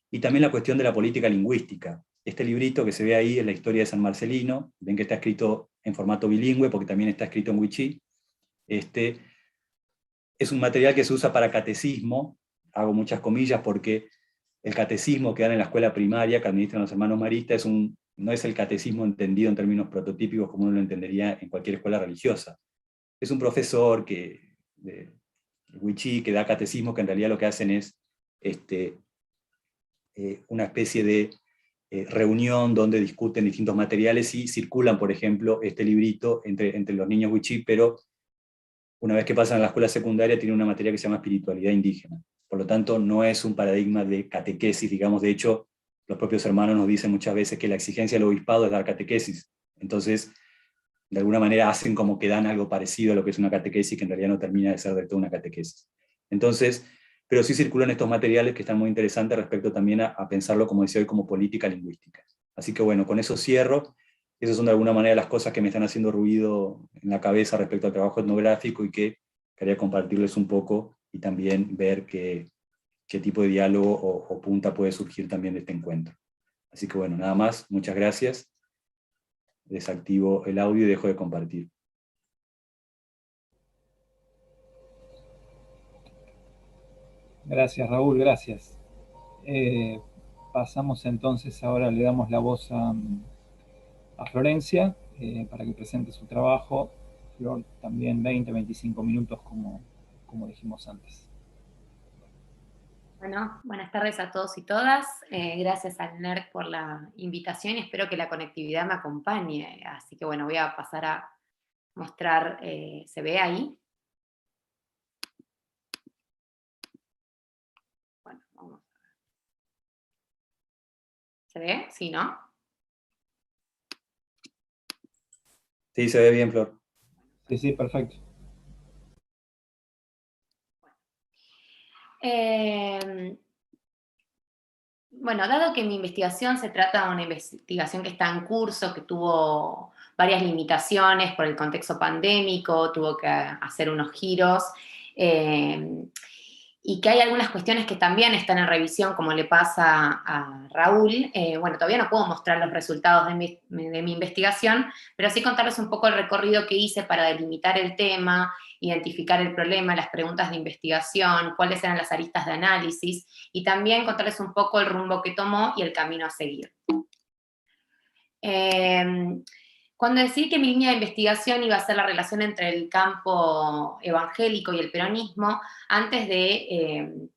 Y también la cuestión de la política lingüística. Este librito que se ve ahí es la historia de San Marcelino, ven que está escrito en formato bilingüe porque también está escrito en wichí. Es un material que se usa para catecismo, hago muchas comillas porque el catecismo que dan en la escuela primaria, que administran los hermanos maristas, no es el catecismo entendido en términos prototípicos como uno lo entendería en cualquier escuela religiosa. Es un profesor de wichí que da catecismo, que en realidad lo que hacen es una especie de reunión donde discuten distintos materiales y circulan, por ejemplo, este librito entre los niños wichí, pero una vez que pasan a la escuela secundaria tiene una materia que se llama espiritualidad indígena. Por lo tanto, no es un paradigma de catequesis, digamos. De hecho, los propios hermanos nos dicen muchas veces que la exigencia del obispado es dar catequesis. Entonces, de alguna manera hacen como que dan algo parecido a lo que es una catequesis, que en realidad no termina de ser del todo una catequesis. Entonces, pero sí circulan estos materiales que están muy interesantes respecto también a pensarlo, como decía hoy, como política lingüística. Así que bueno, con eso cierro. Esas son de alguna manera las cosas que me están haciendo ruido en la cabeza respecto al trabajo etnográfico y que quería compartirles un poco y también ver qué tipo de diálogo o punta puede surgir también de este encuentro. Así que bueno, nada más, muchas gracias. Desactivo el audio y dejo de compartir. Gracias, Raúl, gracias. Pasamos entonces, ahora le damos la voz a Florencia para que presente su trabajo. Flor, también 20-25 minutos como dijimos antes. Bueno, buenas tardes a todos y todas. Gracias al NERC por la invitación y espero que la conectividad me acompañe. Así que bueno, voy a pasar a mostrar, ¿se ve ahí? Bueno, vamos a ver. ¿Se ve? Sí, ¿no? Sí, se ve bien, Flor. Sí, perfecto. Bueno, dado que mi investigación se trata de una investigación que está en curso, que tuvo varias limitaciones por el contexto pandémico, tuvo que hacer unos giros, y que hay algunas cuestiones que también están en revisión, como le pasa a Raúl. Bueno, todavía no puedo mostrar los resultados de mi investigación, pero sí contarles un poco el recorrido que hice para delimitar el tema, identificar el problema, las preguntas de investigación, cuáles eran las aristas de análisis, y también contarles un poco el rumbo que tomó y el camino a seguir. Cuando decidí que mi línea de investigación iba a ser la relación entre el campo evangélico y el peronismo, antes de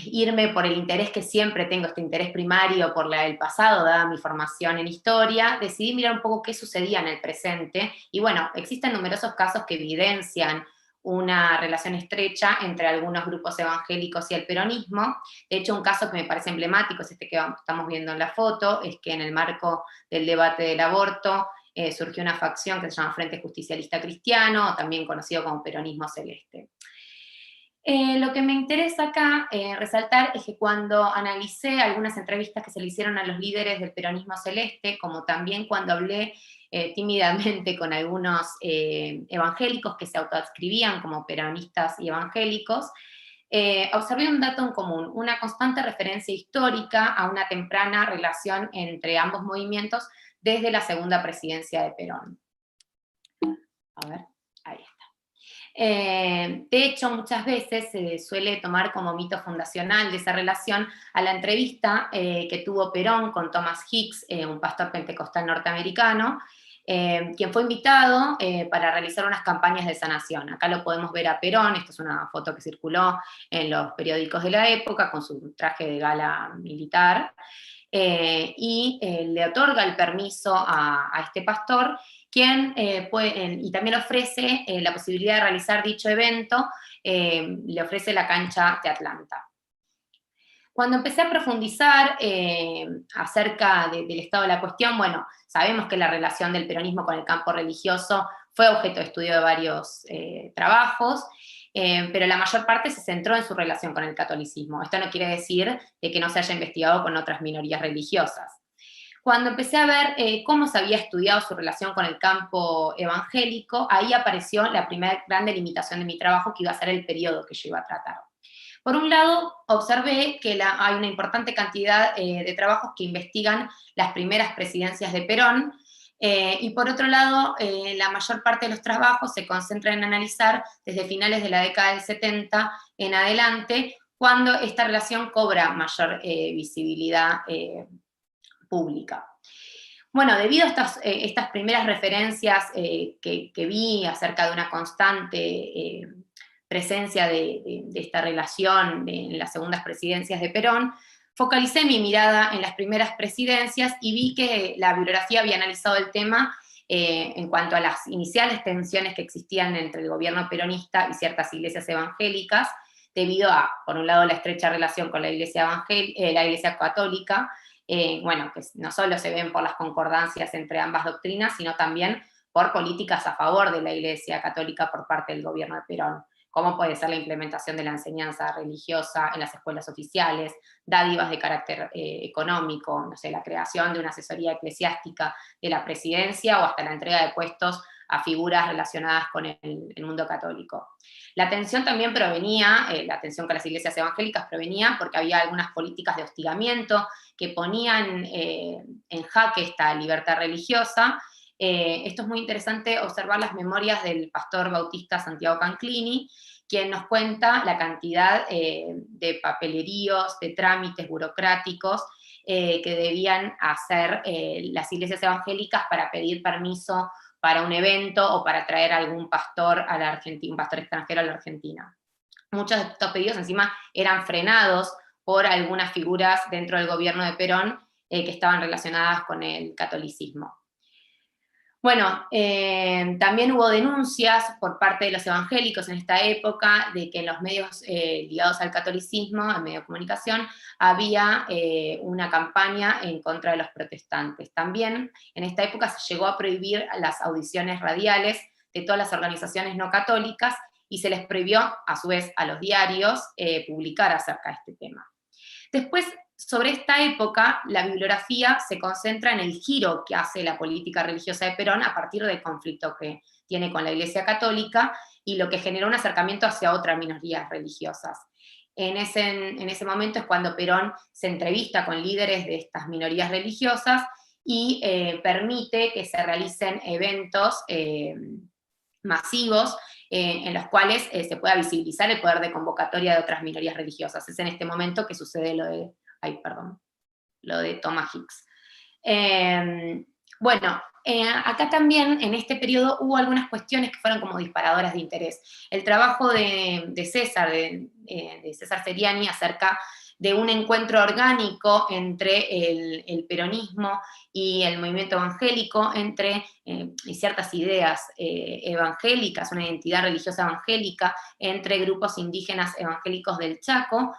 irme por el interés que siempre tengo, este interés primario por el pasado, dada mi formación en historia, decidí mirar un poco qué sucedía en el presente. Y bueno, existen numerosos casos que evidencian una relación estrecha entre algunos grupos evangélicos y el peronismo. De hecho, un caso que me parece emblemático es este que estamos viendo en la foto, es que en el marco del debate del aborto surgió una facción que se llama Frente Justicialista Cristiano, también conocido como Peronismo Celeste. Lo que me interesa acá resaltar es que cuando analicé algunas entrevistas que se le hicieron a los líderes del peronismo celeste, como también cuando hablé tímidamente con algunos evangélicos que se autoadscribían como peronistas y evangélicos, observé un dato en común, una constante referencia histórica a una temprana relación entre ambos movimientos desde la segunda presidencia de Perón. A ver, ahí está. De hecho, muchas veces se suele tomar como mito fundacional de esa relación a la entrevista que tuvo Perón con Thomas Hicks, un pastor pentecostal norteamericano, quien fue invitado para realizar unas campañas de sanación. Acá lo podemos ver a Perón, esta es una foto que circuló en los periódicos de la época con su traje de gala militar, y le otorga el permiso a este pastor, quien y también ofrece la posibilidad de realizar dicho evento, le ofrece la cancha de Atlanta. Cuando empecé a profundizar acerca del estado de la cuestión, bueno, sabemos que la relación del peronismo con el campo religioso fue objeto de estudio de varios trabajos, pero la mayor parte se centró en su relación con el catolicismo. Esto no quiere decir de que no se haya investigado con otras minorías religiosas. Cuando empecé a ver cómo se había estudiado su relación con el campo evangélico, ahí apareció la primera gran delimitación de mi trabajo, que iba a ser el periodo que yo iba a tratar. Por un lado, observé que hay una importante cantidad de trabajos que investigan las primeras presidencias de Perón, y por otro lado, la mayor parte de los trabajos se concentran en analizar desde finales de la década del 70 en adelante, cuando esta relación cobra mayor visibilidad pública. Bueno, debido a estas primeras referencias que vi acerca de una constante presencia de esta relación en las segundas presidencias de Perón, focalicé mi mirada en las primeras presidencias y vi que la bibliografía había analizado el tema en cuanto a las iniciales tensiones que existían entre el gobierno peronista y ciertas iglesias evangélicas, debido a, por un lado, la estrecha relación con la iglesia católica, bueno, que no solo se ven por las concordancias entre ambas doctrinas, sino también por políticas a favor de la Iglesia Católica por parte del gobierno de Perón, como puede ser la implementación de la enseñanza religiosa en las escuelas oficiales, dádivas de carácter económico, no sé, la creación de una asesoría eclesiástica de la presidencia o hasta la entrega de puestos a figuras relacionadas con el mundo católico. La tensión también provenía, la tensión con las iglesias evangélicas provenía porque había algunas políticas de hostigamiento que ponían en jaque esta libertad religiosa. Esto es muy interesante observar las memorias del pastor bautista Santiago Canclini, quien nos cuenta la cantidad de papeleríos, de trámites burocráticos que debían hacer las iglesias evangélicas para pedir permiso para un evento o para traer algún pastor a la Argentina, un pastor extranjero a la Argentina. Muchos de estos pedidos encima eran frenados por algunas figuras dentro del gobierno de Perón que estaban relacionadas con el catolicismo. Bueno, también hubo denuncias por parte de los evangélicos en esta época de que en los medios ligados al catolicismo, en medios de comunicación, había una campaña en contra de los protestantes. También en esta época se llegó a prohibir las audiciones radiales de todas las organizaciones no católicas y se les prohibió, a su vez, a los diarios publicar acerca de este tema. Después, sobre esta época, la bibliografía se concentra en el giro que hace la política religiosa de Perón a partir del conflicto que tiene con la Iglesia Católica y lo que generó un acercamiento hacia otras minorías religiosas. En ese momento es cuando Perón se entrevista con líderes de estas minorías religiosas y permite que se realicen eventos masivos en los cuales se pueda visibilizar el poder de convocatoria de otras minorías religiosas. Es en este momento que sucede lo de Thomas Hicks. Bueno, acá también en este periodo hubo algunas cuestiones que fueron como disparadoras de interés. El trabajo de César Seriani acerca de un encuentro orgánico entre el peronismo y el movimiento evangélico, entre ciertas ideas evangélicas, una identidad religiosa evangélica, entre grupos indígenas evangélicos del Chaco,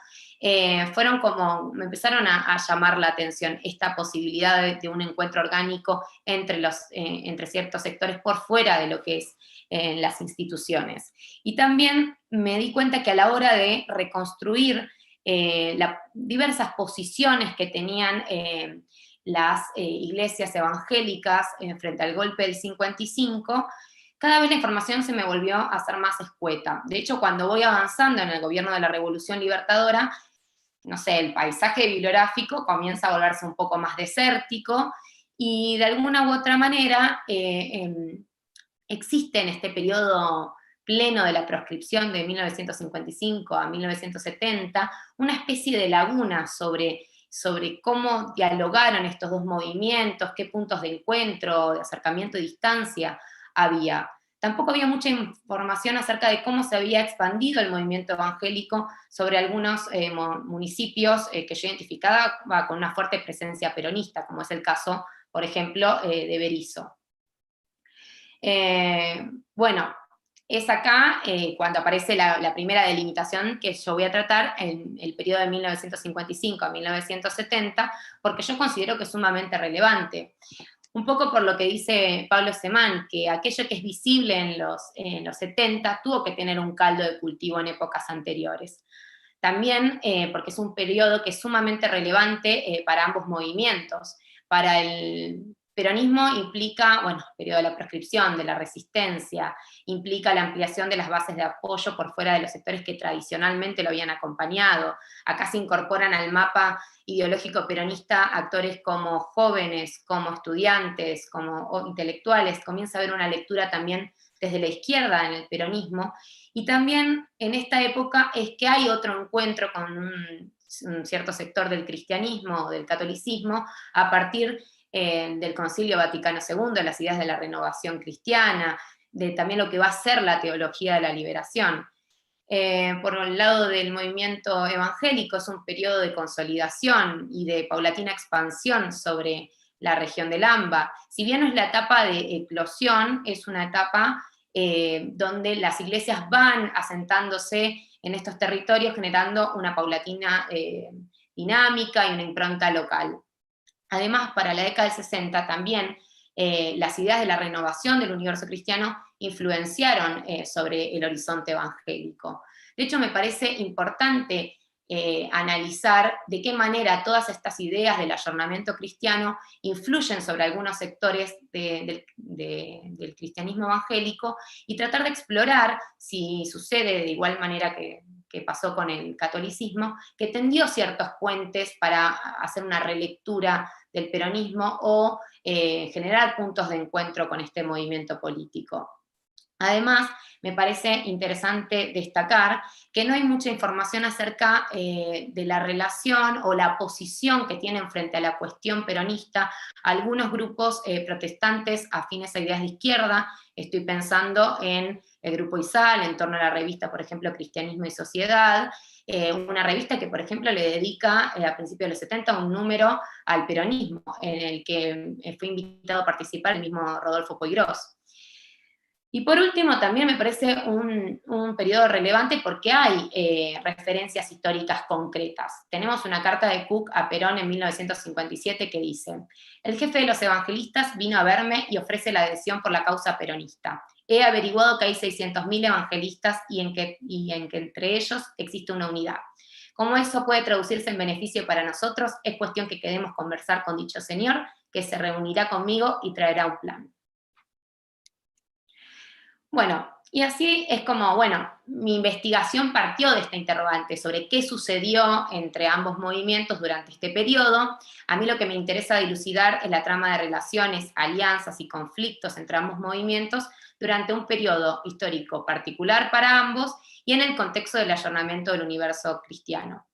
fueron como, me empezaron a llamar la atención esta posibilidad de un encuentro orgánico entre ciertos sectores por fuera de lo que es las instituciones. Y también me di cuenta que a la hora de reconstruir diversas posiciones que tenían las iglesias evangélicas frente al golpe del 55, cada vez la información se me volvió a ser más escueta. De hecho, cuando voy avanzando en el gobierno de la Revolución Libertadora, no sé, el paisaje bibliográfico comienza a volverse un poco más desértico, y de alguna u otra manera existe en este periodo pleno de la proscripción de 1955 a 1970 una especie de laguna sobre cómo dialogaron estos dos movimientos, qué puntos de encuentro, de acercamiento y distancia había. Tampoco había mucha información acerca de cómo se había expandido el movimiento evangélico sobre algunos municipios que yo identificaba con una fuerte presencia peronista, como es el caso, por ejemplo, de Berisso. Bueno, es acá cuando aparece la primera delimitación que yo voy a tratar en el periodo de 1955 a 1970, porque yo considero que es sumamente relevante. Un poco por lo que dice Pablo Semán, que aquello que es visible en los 70 tuvo que tener un caldo de cultivo en épocas anteriores. También porque es un periodo que es sumamente relevante para ambos movimientos. Para el peronismo implica, bueno, el periodo de la proscripción, de la resistencia, implica la ampliación de las bases de apoyo por fuera de los sectores que tradicionalmente lo habían acompañado. Acá se incorporan al mapa ideológico peronista actores como jóvenes, como estudiantes, como intelectuales. Comienza a haber una lectura también desde la izquierda en el peronismo, y también en esta época es que hay otro encuentro con un cierto sector del cristianismo, del catolicismo, a partir del Concilio Vaticano II, las ideas de la renovación cristiana, de también lo que va a ser la teología de la liberación. Por el lado del movimiento evangélico es un periodo de consolidación y de paulatina expansión sobre la región del AMBA. Si bien no es la etapa de eclosión, es una etapa donde las iglesias van asentándose en estos territorios, generando una paulatina dinámica y una impronta local. Además, para la década del 60 también las ideas de la renovación del universo cristiano influenciaron sobre el horizonte evangélico. De hecho, me parece importante analizar de qué manera todas estas ideas del ayornamiento cristiano influyen sobre algunos sectores del cristianismo evangélico, y tratar de explorar si sucede de igual manera que pasó con el catolicismo, que tendió ciertos puentes para hacer una relectura del peronismo o generar puntos de encuentro con este movimiento político. Además, me parece interesante destacar que no hay mucha información acerca de la relación o la posición que tienen frente a la cuestión peronista algunos grupos protestantes afines a ideas de izquierda. Estoy pensando en el Grupo Izal, en torno a la revista, por ejemplo, Cristianismo y Sociedad, una revista que, por ejemplo, le dedica a principios de los 70 un número al peronismo, en el que fue invitado a participar el mismo Rodolfo Poirós. Y por último, también me parece un periodo relevante porque hay referencias históricas concretas. Tenemos una carta de Cook a Perón en 1957 que dice: el jefe de los evangelistas vino a verme y ofrece la adhesión por la causa peronista. He averiguado que hay 600.000 evangelistas y en que entre ellos existe una unidad. Cómo eso puede traducirse en beneficio para nosotros, es cuestión que queremos conversar con dicho señor, que se reunirá conmigo y traerá un plan. Bueno, y así es como, bueno, mi investigación partió de esta interrogante sobre qué sucedió entre ambos movimientos durante este periodo. A mí lo que me interesa dilucidar es la trama de relaciones, alianzas y conflictos entre ambos movimientos durante un periodo histórico particular para ambos y en el contexto del ayornamiento del universo cristiano.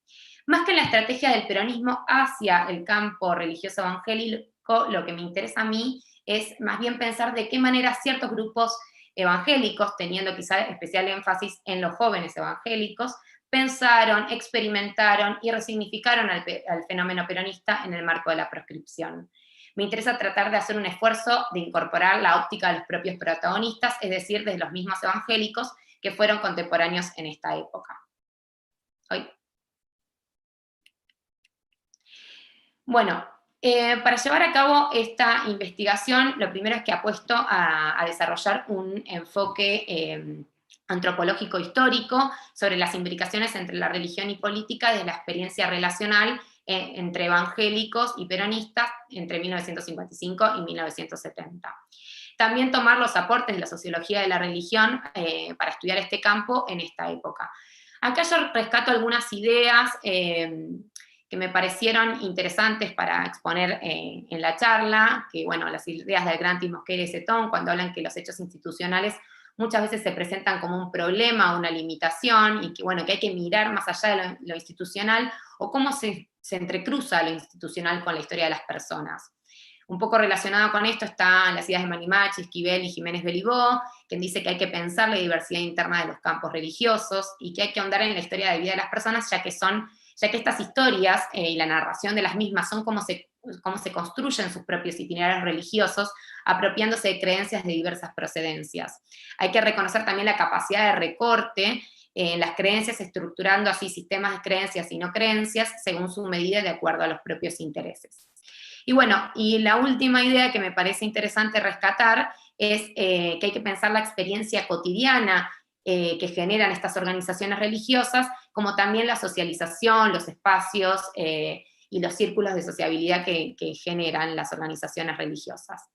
Más que en la estrategia del peronismo hacia el campo religioso evangélico, lo que me interesa a mí es más bien pensar de qué manera ciertos grupos evangélicos, teniendo quizá especial énfasis en los jóvenes evangélicos, pensaron, experimentaron y resignificaron al fenómeno peronista en el marco de la proscripción. Me interesa tratar de hacer un esfuerzo de incorporar la óptica de los propios protagonistas, es decir, de los mismos evangélicos que fueron contemporáneos en esta época. Hoy. Bueno, para llevar a cabo esta investigación, lo primero es que apuesto a desarrollar un enfoque antropológico histórico sobre las implicaciones entre la religión y política desde la experiencia relacional entre evangélicos y peronistas entre 1955 y 1970. También tomar los aportes de la sociología de la religión para estudiar este campo en esta época. Acá yo rescato algunas ideas que me parecieron interesantes para exponer en la charla, que bueno, las ideas del Grant y Mosquera y Setón, cuando hablan que los hechos institucionales muchas veces se presentan como un problema, una limitación, y que bueno, que hay que mirar más allá de lo institucional, o cómo se entrecruza lo institucional con la historia de las personas. Un poco relacionado con esto están las ideas de Manimachi, Esquivel y Jiménez Belibó, quien dice que hay que pensar la diversidad interna de los campos religiosos y que hay que ahondar en la historia de vida de las personas, ya que estas historias y la narración de las mismas son cómo se construyen sus propios itinerarios religiosos, apropiándose de creencias de diversas procedencias. Hay que reconocer también la capacidad de recorte en las creencias, estructurando así sistemas de creencias y no creencias según su medida de acuerdo a los propios intereses. Y bueno, y la última idea que me parece interesante rescatar es que hay que pensar la experiencia cotidiana que generan estas organizaciones religiosas, como también la socialización, los espacios y los círculos de sociabilidad que generan las organizaciones religiosas.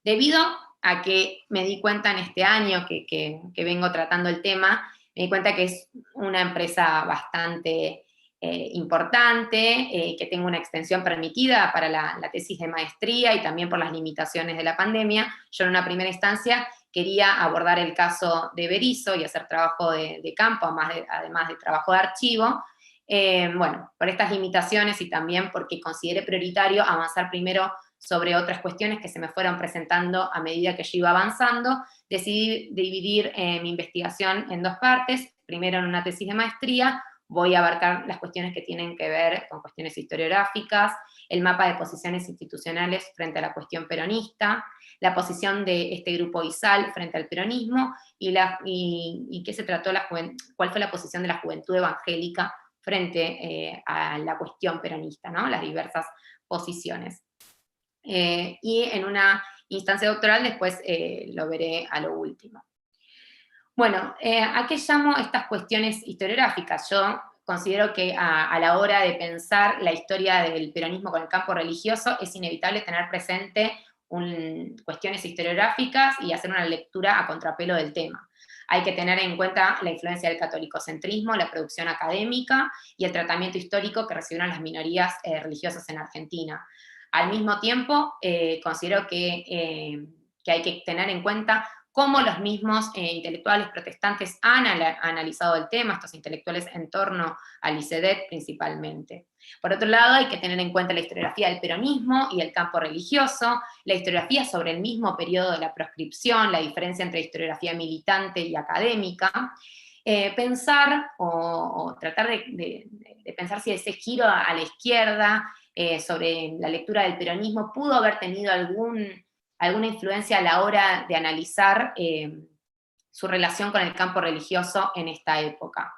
Debido a que me di cuenta en este año que vengo tratando el tema, me di cuenta que es una empresa bastante importante, que tengo una extensión permitida para la tesis de maestría y también por las limitaciones de la pandemia. Yo en una primera instancia quería abordar el caso de Berisso y hacer trabajo de campo, además de trabajo de archivo. Bueno, por estas limitaciones y también porque consideré prioritario avanzar primero sobre otras cuestiones que se me fueron presentando a medida que yo iba avanzando, decidí dividir mi investigación en dos partes. Primero en una tesis de maestría, voy a abarcar las cuestiones que tienen que ver con cuestiones historiográficas, el mapa de posiciones institucionales frente a la cuestión peronista, la posición de este grupo ISAL frente al peronismo, y qué se trató cuál fue la posición de la juventud evangélica frente a la cuestión peronista, ¿no? Las diversas posiciones. Y en una instancia doctoral después lo veré a lo último. Bueno, ¿a qué llamo estas cuestiones historiográficas? Yo considero que a la hora de pensar la historia del peronismo con el campo religioso es inevitable tener presente cuestiones historiográficas y hacer una lectura a contrapelo del tema. Hay que tener en cuenta la influencia del catolicocentrismo, la producción académica y el tratamiento histórico que recibieron las minorías religiosas en Argentina. Al mismo tiempo, considero que hay que tener en cuenta cómo los mismos intelectuales protestantes han analizado el tema, estos intelectuales en torno al ICEDET principalmente. Por otro lado, hay que tener en cuenta la historiografía del peronismo y el campo religioso, la historiografía sobre el mismo periodo de la proscripción, la diferencia entre historiografía militante y académica, pensar o tratar de pensar si ese giro a la izquierda sobre la lectura del peronismo pudo haber tenido alguna influencia a la hora de analizar su relación con el campo religioso en esta época.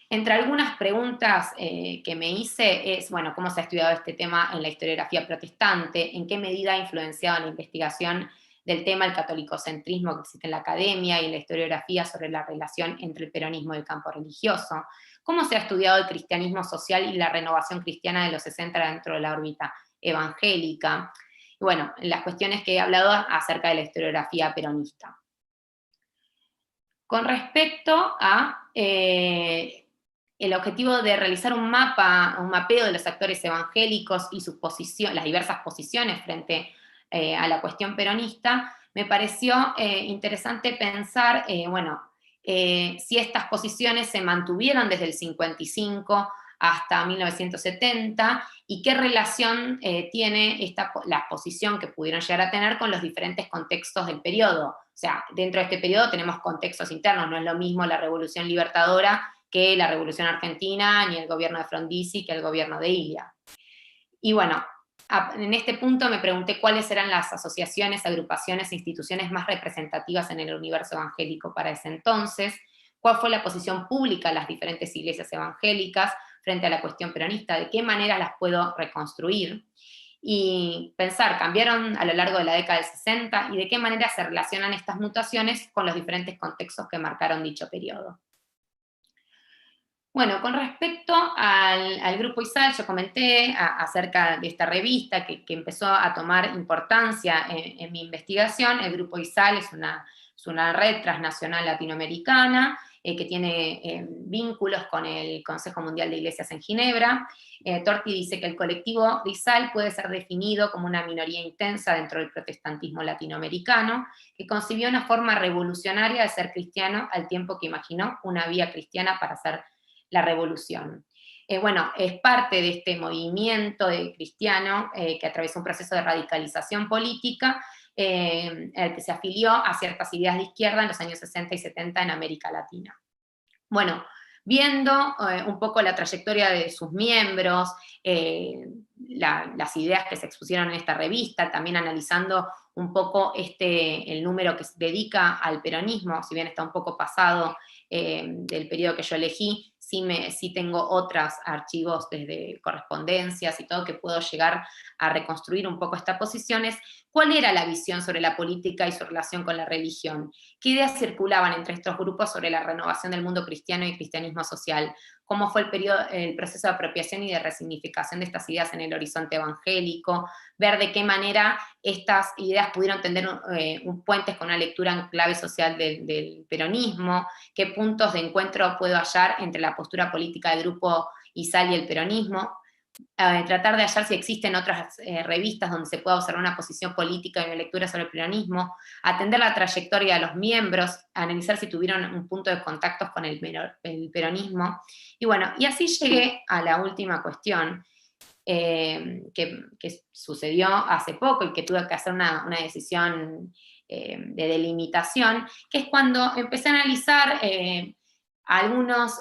Entre algunas preguntas que me hice es, bueno, ¿cómo se ha estudiado este tema en la historiografía protestante? ¿En qué medida ha influenciado en la investigación del tema el catolicocentrismo que existe en la academia y en la historiografía sobre la relación entre el peronismo y el campo religioso? ¿Cómo se ha estudiado el cristianismo social y la renovación cristiana de los 60 dentro de la órbita evangélica? Y bueno, las cuestiones que he hablado acerca de la historiografía peronista. Con respecto a el objetivo de realizar un mapeo de los actores evangélicos y las diversas posiciones frente a la cuestión peronista, me pareció interesante pensar, si estas posiciones se mantuvieron desde el 55 hasta 1970, y qué relación tiene la posición que pudieron llegar a tener con los diferentes contextos del periodo. O sea, dentro de este periodo tenemos contextos internos, no es lo mismo la Revolución Libertadora que la Revolución Argentina, ni el gobierno de Frondizi que el gobierno de Ilia. Y bueno, en este punto me pregunté cuáles eran las asociaciones, agrupaciones e instituciones más representativas en el universo evangélico para ese entonces, cuál fue la posición pública de las diferentes iglesias evangélicas frente a la cuestión peronista, de qué manera las puedo reconstruir, y pensar, cambiaron a lo largo de la década del 60, y de qué manera se relacionan estas mutaciones con los diferentes contextos que marcaron dicho periodo. Bueno, con respecto al Grupo ISAL, yo comenté acerca de esta revista que empezó a tomar importancia en mi investigación. El Grupo ISAL es una red transnacional latinoamericana que tiene vínculos con el Consejo Mundial de Iglesias en Ginebra. Torti dice que el colectivo de ISAL puede ser definido como una minoría intensa dentro del protestantismo latinoamericano, que concibió una forma revolucionaria de ser cristiano al tiempo que imaginó una vía cristiana para hacer la revolución. Bueno, es parte de este movimiento cristiano que atravesó un proceso de radicalización política, el que se afilió a ciertas ideas de izquierda en los años 60 y 70 en América Latina. Bueno, viendo un poco la trayectoria de sus miembros, las ideas que se expusieron en esta revista, también analizando un poco el número que se dedica al peronismo, si bien está un poco pasado del periodo que yo elegí, sí tengo otros archivos desde correspondencias y todo que puedo llegar a reconstruir un poco estas posiciones. ¿Cuál era la visión sobre la política y su relación con la religión? ¿Qué ideas circulaban entre estos grupos sobre la renovación del mundo cristiano y cristianismo social? ¿Cómo fue el proceso de apropiación y de resignificación de estas ideas en el horizonte evangélico? Ver de qué manera estas ideas pudieron tender un puente con una lectura en clave social del peronismo, qué puntos de encuentro puedo hallar entre la postura política del Grupo ISAL y el peronismo, tratar de hallar si existen otras revistas donde se pueda observar una posición política y una lectura sobre el peronismo, atender la trayectoria de los miembros, analizar si tuvieron un punto de contactos con el peronismo, y bueno, y así llegué a la última cuestión, que sucedió hace poco y que tuve que hacer una decisión de delimitación, que es cuando empecé a analizar algunos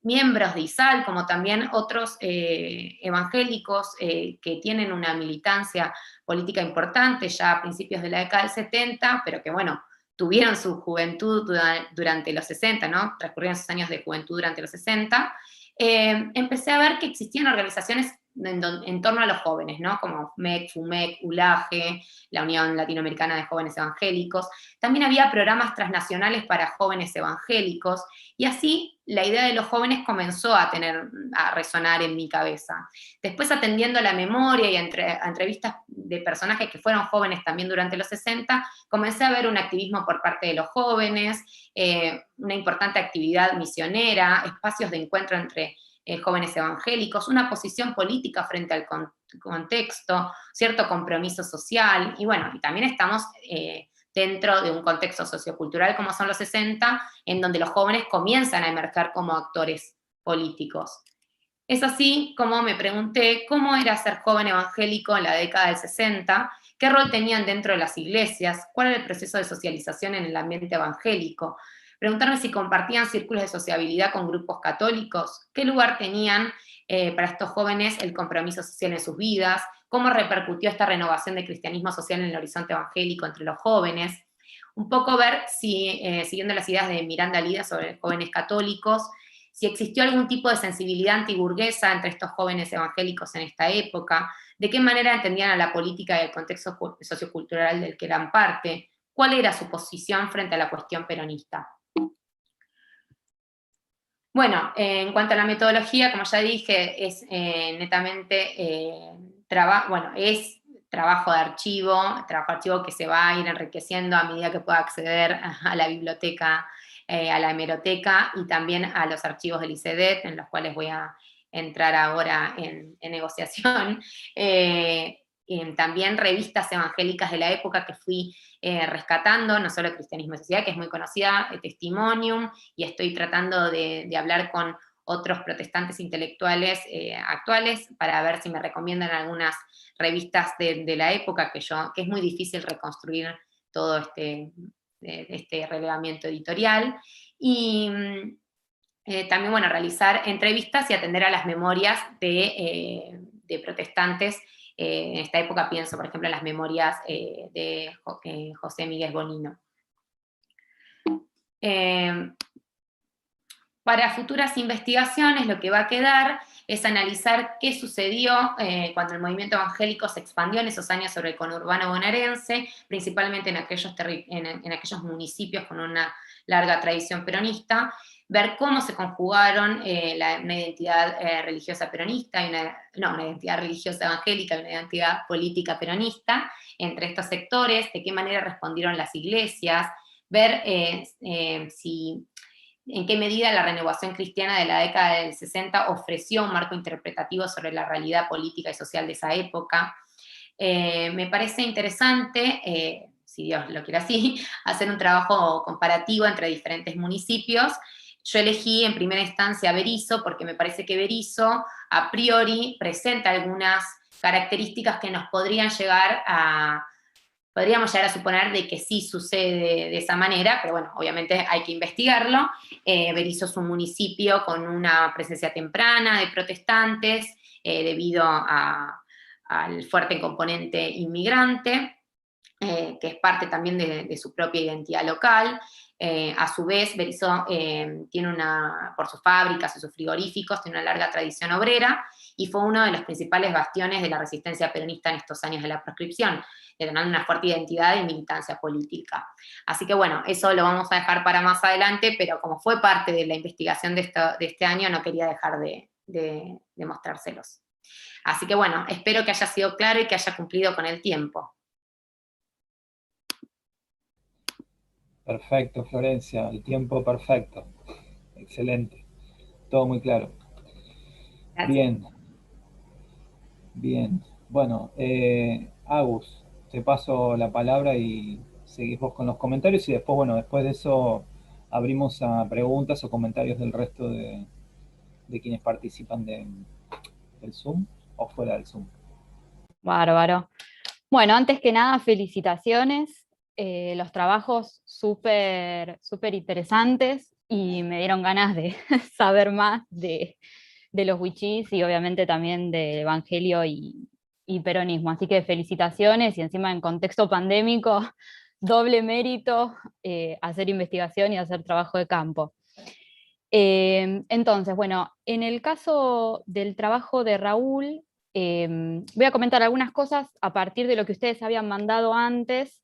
miembros de ISAL, como también otros evangélicos que tienen una militancia política importante ya a principios de la década del 70, pero que bueno, tuvieron su juventud durante los 60, ¿no? Transcurrieron sus años de juventud durante los 60, empecé a ver que existían organizaciones en torno a los jóvenes, ¿no? Como MEC, FUMEC, ULAGE, la Unión Latinoamericana de Jóvenes Evangélicos. También había programas transnacionales para jóvenes evangélicos, y así la idea de los jóvenes comenzó a resonar en mi cabeza. Después, atendiendo a la memoria y a entrevistas de personajes que fueron jóvenes también durante los 60, comencé a ver un activismo por parte de los jóvenes, una importante actividad misionera, espacios de encuentro entre jóvenes evangélicos, una posición política frente al contexto, cierto compromiso social, y bueno, y también estamos dentro de un contexto sociocultural como son los 60, en donde los jóvenes comienzan a emerger como actores políticos. Es así como me pregunté cómo era ser joven evangélico en la década del 60, qué rol tenían dentro de las iglesias, cuál era el proceso de socialización en el ambiente evangélico, preguntarme si compartían círculos de sociabilidad con grupos católicos, qué lugar tenían para estos jóvenes el compromiso social en sus vidas, cómo repercutió esta renovación del cristianismo social en el horizonte evangélico entre los jóvenes, un poco ver si, siguiendo las ideas de Miranda Lida sobre jóvenes católicos, si existió algún tipo de sensibilidad antiburguesa entre estos jóvenes evangélicos en esta época, de qué manera entendían a la política y el contexto sociocultural del que eran parte, cuál era su posición frente a la cuestión peronista. Bueno, en cuanto a la metodología, como ya dije, es netamente trabajo de archivo que se va a ir enriqueciendo a medida que pueda acceder a la biblioteca, a la hemeroteca y también a los archivos del ICEDET, en los cuales voy a entrar ahora en negociación. También revistas evangélicas de la época que fui rescatando, no solo Cristianismo y Sociedad, que es muy conocida, Testimonium, y estoy tratando de hablar con otros protestantes intelectuales actuales para ver si me recomiendan algunas revistas de la época, que es muy difícil reconstruir todo este relevamiento editorial. Y también, bueno, realizar entrevistas y atender a las memorias de protestantes. En esta época pienso, por ejemplo, en las memorias de José Miguel Bonino. Para futuras investigaciones lo que va a quedar es analizar qué sucedió cuando el movimiento evangélico se expandió en esos años sobre el conurbano bonaerense, principalmente en aquellos municipios con una larga tradición peronista, ver cómo se conjugaron una identidad religiosa peronista, una identidad religiosa evangélica y una identidad política peronista entre estos sectores, de qué manera respondieron las iglesias, ver en qué medida la renovación cristiana de la década del 60 ofreció un marco interpretativo sobre la realidad política y social de esa época. Me parece interesante, si Dios lo quiere así, hacer un trabajo comparativo entre diferentes municipios. Yo elegí en primera instancia Berisso porque me parece que Berisso a priori presenta algunas características que nos podríamos llegar a suponer de que sí sucede de esa manera, pero bueno, obviamente hay que investigarlo. Berisso es un municipio con una presencia temprana de protestantes debido al fuerte componente inmigrante, que es parte también de su propia identidad local. A su vez, Berisso tiene por sus fábricas y sus frigoríficos, tiene una larga tradición obrera y fue uno de los principales bastiones de la resistencia peronista en estos años de la proscripción, detonando una fuerte identidad y militancia política. Así que bueno, eso lo vamos a dejar para más adelante, pero como fue parte de la investigación de este año, no quería dejar de mostrárselos. Así que bueno, espero que haya sido claro y que haya cumplido con el tiempo. Perfecto, Florencia, el tiempo perfecto. Excelente. Todo muy claro. Gracias. Bien, bien. Bueno, Agus, te paso la palabra y seguís vos con los comentarios y después, bueno, después de eso abrimos a preguntas o comentarios del resto de quienes participan del Zoom o fuera del Zoom. Bárbaro. Bueno, antes que nada, felicitaciones. Los trabajos súper interesantes y me dieron ganas de saber más de los wichís y obviamente también de evangelio y peronismo. Así que felicitaciones y encima en contexto pandémico, doble mérito hacer investigación y hacer trabajo de campo. Entonces, bueno, en el caso del trabajo de Raúl, voy a comentar algunas cosas a partir de lo que ustedes habían mandado antes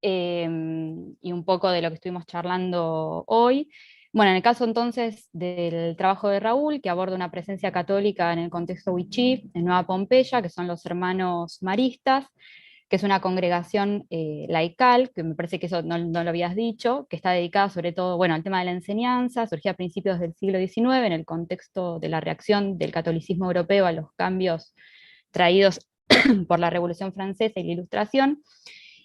y un poco de lo que estuvimos charlando hoy. Bueno, en el caso entonces del trabajo de Raúl, que aborda una presencia católica en el contexto wichí, en Nueva Pompeya, que son los hermanos maristas, que es una congregación laical, que me parece que eso no lo habías dicho, que está dedicada sobre todo, bueno, al tema de la enseñanza, surgía a principios del siglo XIX en el contexto de la reacción del catolicismo europeo a los cambios traídos por la Revolución Francesa y la Ilustración,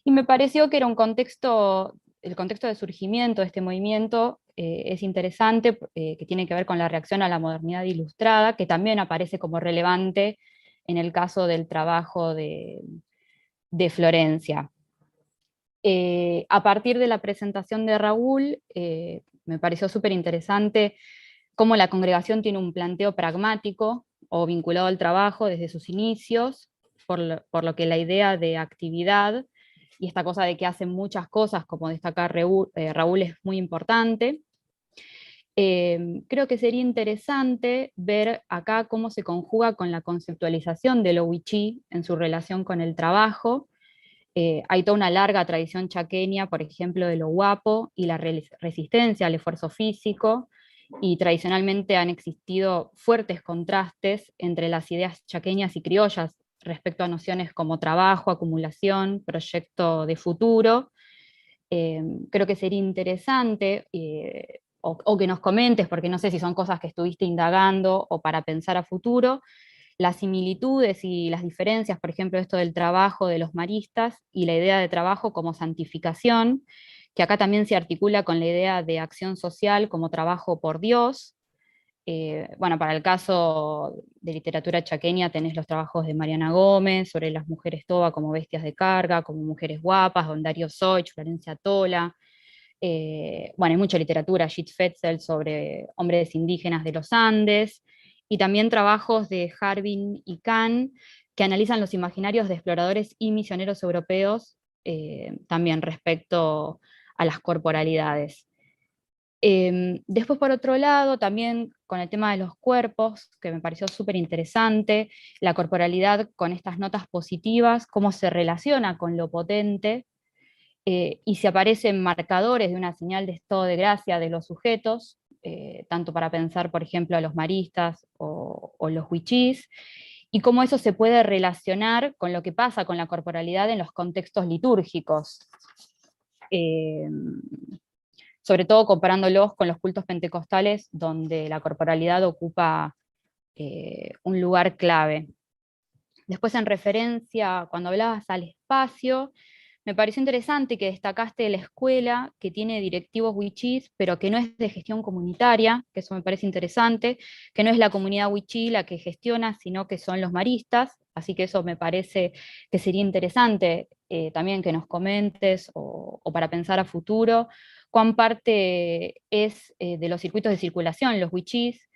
y me pareció que era el contexto de surgimiento de este movimiento es interesante, que tiene que ver con la reacción a la modernidad ilustrada, que también aparece como relevante en el caso del trabajo de Florencia. A partir de la presentación de Raúl, me pareció súper interesante cómo la congregación tiene un planteo pragmático o vinculado al trabajo desde sus inicios, por lo que la idea de actividad y esta cosa de que hacen muchas cosas, como destaca Raúl, es muy importante. Creo que sería interesante ver acá cómo se conjuga con la conceptualización de lo wichí en su relación con el trabajo. Hay toda una larga tradición chaqueña, por ejemplo, de lo guapo y la resistencia al esfuerzo físico, y tradicionalmente han existido fuertes contrastes entre las ideas chaqueñas y criollas respecto a nociones como trabajo, acumulación, proyecto de futuro. Creo que sería interesante, o que nos comentes, porque no sé si son cosas que estuviste indagando o para pensar a futuro, las similitudes y las diferencias, por ejemplo, esto del trabajo de los maristas y la idea de trabajo como santificación, que acá también se articula con la idea de acción social como trabajo por Dios. Bueno, para el caso de literatura chaqueña tenés los trabajos de Mariana Gómez sobre las mujeres toba como bestias de carga, como mujeres guapas, don Darío Soich, Florencia Tola. Bueno, hay mucha literatura, Jit Fetzel sobre hombres indígenas de los Andes, y también trabajos de Harbin y Kahn, que analizan los imaginarios de exploradores y misioneros europeos, también respecto a las corporalidades. Después, por otro lado, también con el tema de los cuerpos, que me pareció súper interesante, la corporalidad con estas notas positivas, cómo se relaciona con lo potente, y si aparecen marcadores de una señal de estado de gracia de los sujetos, tanto para pensar, por ejemplo, a los maristas o los wichís, y cómo eso se puede relacionar con lo que pasa con la corporalidad en los contextos litúrgicos. Sobre todo comparándolos con los cultos pentecostales, donde la corporalidad ocupa un lugar clave. Después, en referencia, cuando hablabas al espacio, me pareció interesante que destacaste la escuela, que tiene directivos wichís, pero que no es de gestión comunitaria, que eso me parece interesante, que no es la comunidad wichí la que gestiona, sino que son los maristas, así que eso me parece que sería interesante también que nos comentes, o para pensar a futuro, cuán parte es de los circuitos de circulación, los wichís,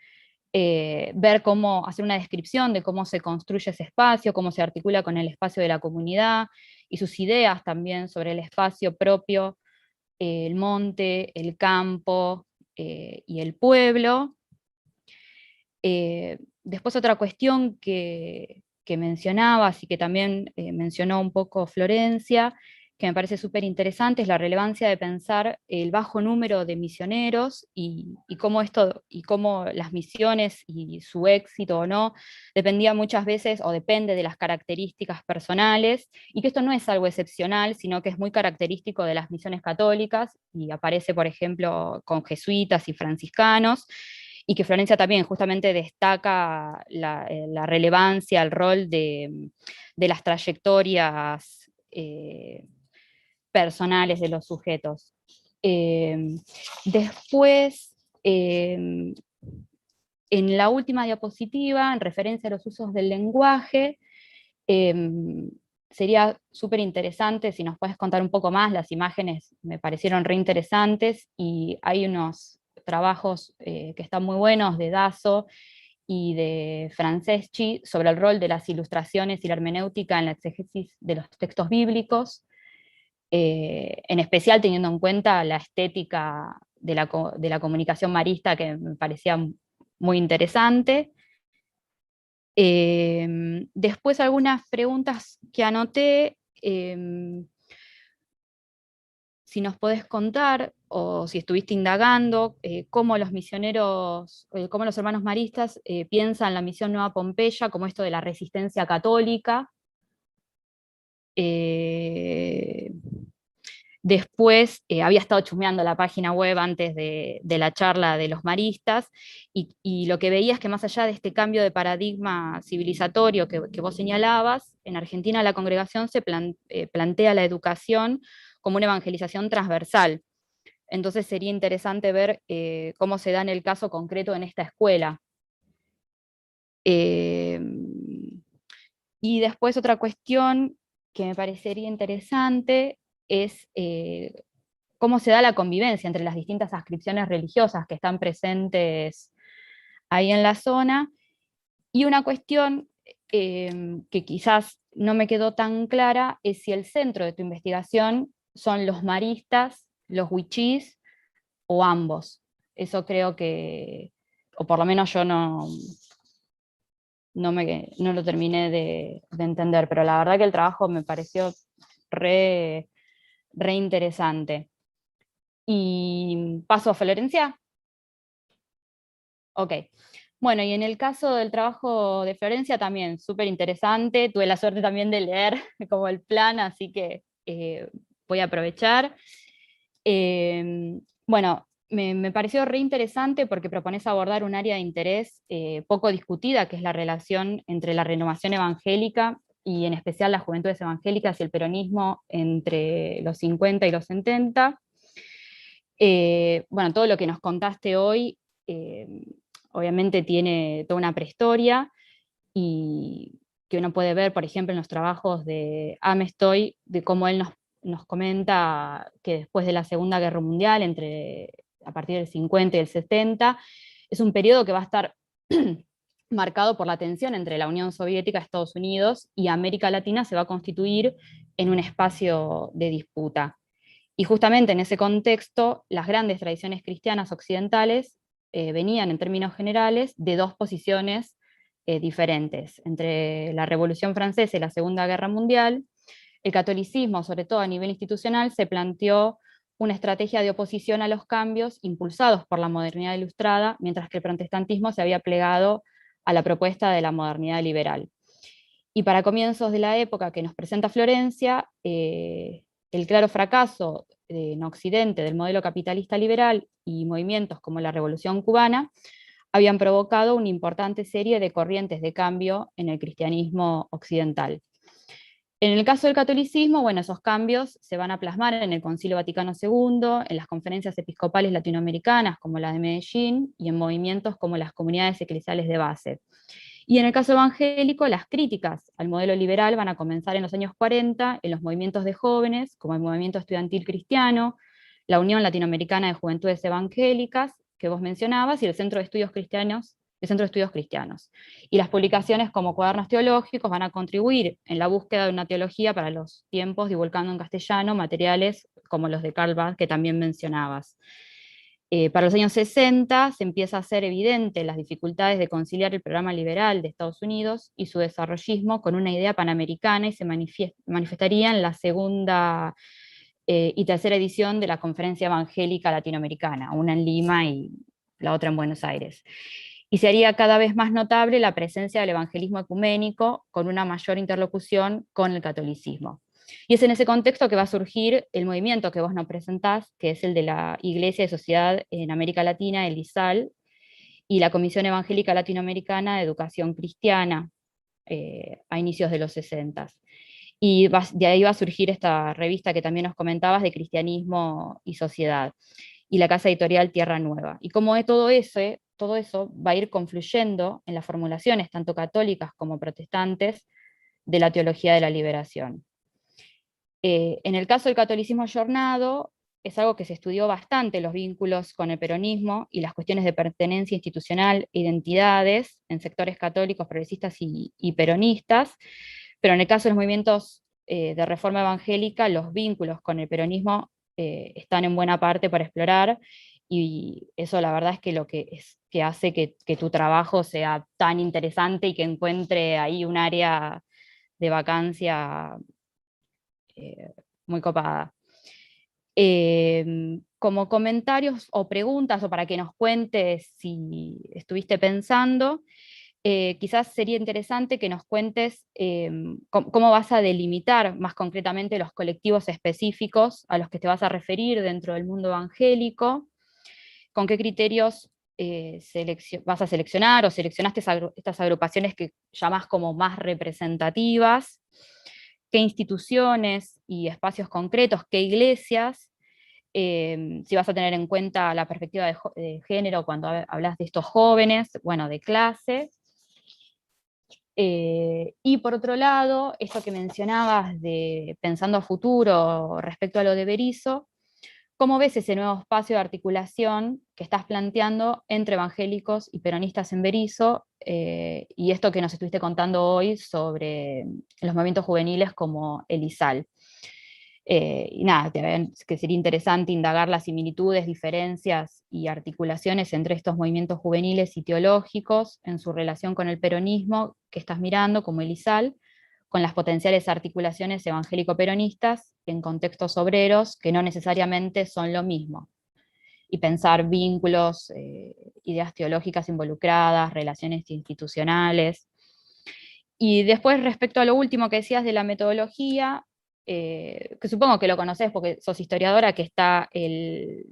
ver cómo hacer una descripción de cómo se construye ese espacio, cómo se articula con el espacio de la comunidad, y sus ideas también sobre el espacio propio, el monte, el campo y el pueblo. Después otra cuestión que mencionabas y que también mencionó un poco Florencia, que me parece súper interesante, es la relevancia de pensar el bajo número de misioneros y cómo las misiones y su éxito o no dependía muchas veces o depende de las características personales, y que esto no es algo excepcional, sino que es muy característico de las misiones católicas y aparece, por ejemplo, con jesuitas y franciscanos, y que Florencia también justamente destaca la relevancia, el rol de las trayectorias personales de los sujetos. Después, en la última diapositiva, en referencia a los usos del lenguaje, sería súper interesante si nos puedes contar un poco más. Las imágenes me parecieron re interesantes y hay unos trabajos que están muy buenos de Dasso y de Franceschi sobre el rol de las ilustraciones y la hermenéutica en la exégesis de los textos bíblicos, en especial teniendo en cuenta la estética de la comunicación marista, que me parecía muy interesante. Después algunas preguntas que anoté, si nos podés contar, o si estuviste indagando, cómo los misioneros, cómo los hermanos maristas piensan la misión Nueva Pompeya como esto de la resistencia católica. Después había estado chusmeando la página web antes de la charla de los maristas, y lo que veía es que más allá de este cambio de paradigma civilizatorio que vos señalabas, en Argentina la congregación se plantea la educación como una evangelización transversal. Entonces sería interesante ver cómo se da en el caso concreto en esta escuela. Y después otra cuestión que me parecería interesante es cómo se da la convivencia entre las distintas adscripciones religiosas que están presentes ahí en la zona. Y una cuestión que quizás no me quedó tan clara es si el centro de tu investigación son los maristas, los wichís o ambos. Eso creo que, o por lo menos yo no lo terminé de entender, pero la verdad que el trabajo me pareció re interesante. Y paso a Florencia. Ok. Bueno, y en el caso del trabajo de Florencia también, súper interesante. Tuve la suerte también de leer como el plan, así que voy a aprovechar. Bueno, me pareció re interesante porque propones abordar un área de interés poco discutida, que es la relación entre la renovación evangélica y en especial las juventudes evangélicas y el peronismo entre los 50 y los 70. Bueno, todo lo que nos contaste hoy obviamente tiene toda una prehistoria, y que uno puede ver, por ejemplo, en los trabajos de Amestoy, de cómo él nos comenta que después de la Segunda Guerra Mundial, a partir del 50 y el 70, es un periodo que va a estar marcado por la tensión entre la Unión Soviética, Estados Unidos, y América Latina se va a constituir en un espacio de disputa. Y justamente en ese contexto, las grandes tradiciones cristianas occidentales venían en términos generales de dos posiciones diferentes. Entre la Revolución Francesa y la Segunda Guerra Mundial, el catolicismo, sobre todo a nivel institucional, se planteó una estrategia de oposición a los cambios impulsados por la modernidad ilustrada, mientras que el protestantismo se había plegado a la propuesta de la modernidad liberal. Y para comienzos de la época que nos presenta Florencia, el claro fracaso en Occidente del modelo capitalista liberal y movimientos como la Revolución Cubana habían provocado una importante serie de corrientes de cambio en el cristianismo occidental. En el caso del catolicismo, bueno, esos cambios se van a plasmar en el Concilio Vaticano II, en las conferencias episcopales latinoamericanas como la de Medellín y en movimientos como las comunidades eclesiales de base. Y en el caso evangélico, las críticas al modelo liberal van a comenzar en los años 40 en los movimientos de jóvenes, como el movimiento estudiantil cristiano, la Unión Latinoamericana de Juventudes Evangélicas, que vos mencionabas, y el Centro de Estudios Cristianos. Y las publicaciones como Cuadernos Teológicos van a contribuir en la búsqueda de una teología para los tiempos, divulgando en castellano materiales como los de Karl Barth, que también mencionabas. Para los años 60 se empieza a hacer evidente las dificultades de conciliar el programa liberal de Estados Unidos y su desarrollismo con una idea panamericana, y se manifestaría en la segunda y tercera edición de la Conferencia Evangélica Latinoamericana, una en Lima y la otra en Buenos Aires. Y se haría cada vez más notable la presencia del evangelismo ecuménico con una mayor interlocución con el catolicismo. Y es en ese contexto que va a surgir el movimiento que vos nos presentás, que es el de la Iglesia y Sociedad en América Latina, el ISAL, y la Comisión Evangélica Latinoamericana de Educación Cristiana, a inicios de los 60. Y de ahí va a surgir esta revista que también nos comentabas, de Cristianismo y Sociedad, y la casa editorial Tierra Nueva. Y como todo eso va a ir confluyendo en las formulaciones, tanto católicas como protestantes, de la teología de la liberación. En el caso del catolicismo ayornado, es algo que se estudió bastante, los vínculos con el peronismo y las cuestiones de pertenencia institucional e identidades en sectores católicos, progresistas y peronistas, pero en el caso de los movimientos de reforma evangélica, los vínculos con el peronismo están en buena parte para explorar, y eso la verdad es que lo que hace que tu trabajo sea tan interesante y que encuentre ahí un área de vacancia muy copada. Como comentarios o preguntas, o para que nos cuentes si estuviste pensando, quizás sería interesante que nos cuentes cómo vas a delimitar más concretamente los colectivos específicos a los que te vas a referir dentro del mundo evangélico, con qué criterios vas a seleccionar o seleccionaste estas agrupaciones que llamás como más representativas, qué instituciones y espacios concretos, qué iglesias, si vas a tener en cuenta la perspectiva de género cuando hablas de estos jóvenes, bueno, de clase. Y por otro lado, esto que mencionabas de pensando a futuro respecto a lo de Berisso, ¿cómo ves ese nuevo espacio de articulación que estás planteando entre evangélicos y peronistas en Berisso, y esto que nos estuviste contando hoy sobre los movimientos juveniles como el ISAL? Y nada, que sería interesante indagar las similitudes, diferencias y articulaciones entre estos movimientos juveniles y teológicos en su relación con el peronismo que estás mirando, como el ISAL, con las potenciales articulaciones evangélico-peronistas en contextos obreros que no necesariamente son lo mismo. Y pensar vínculos, ideas teológicas involucradas, relaciones institucionales. Y después, respecto a lo último que decías de la metodología, que supongo que lo conocés porque sos historiadora, que está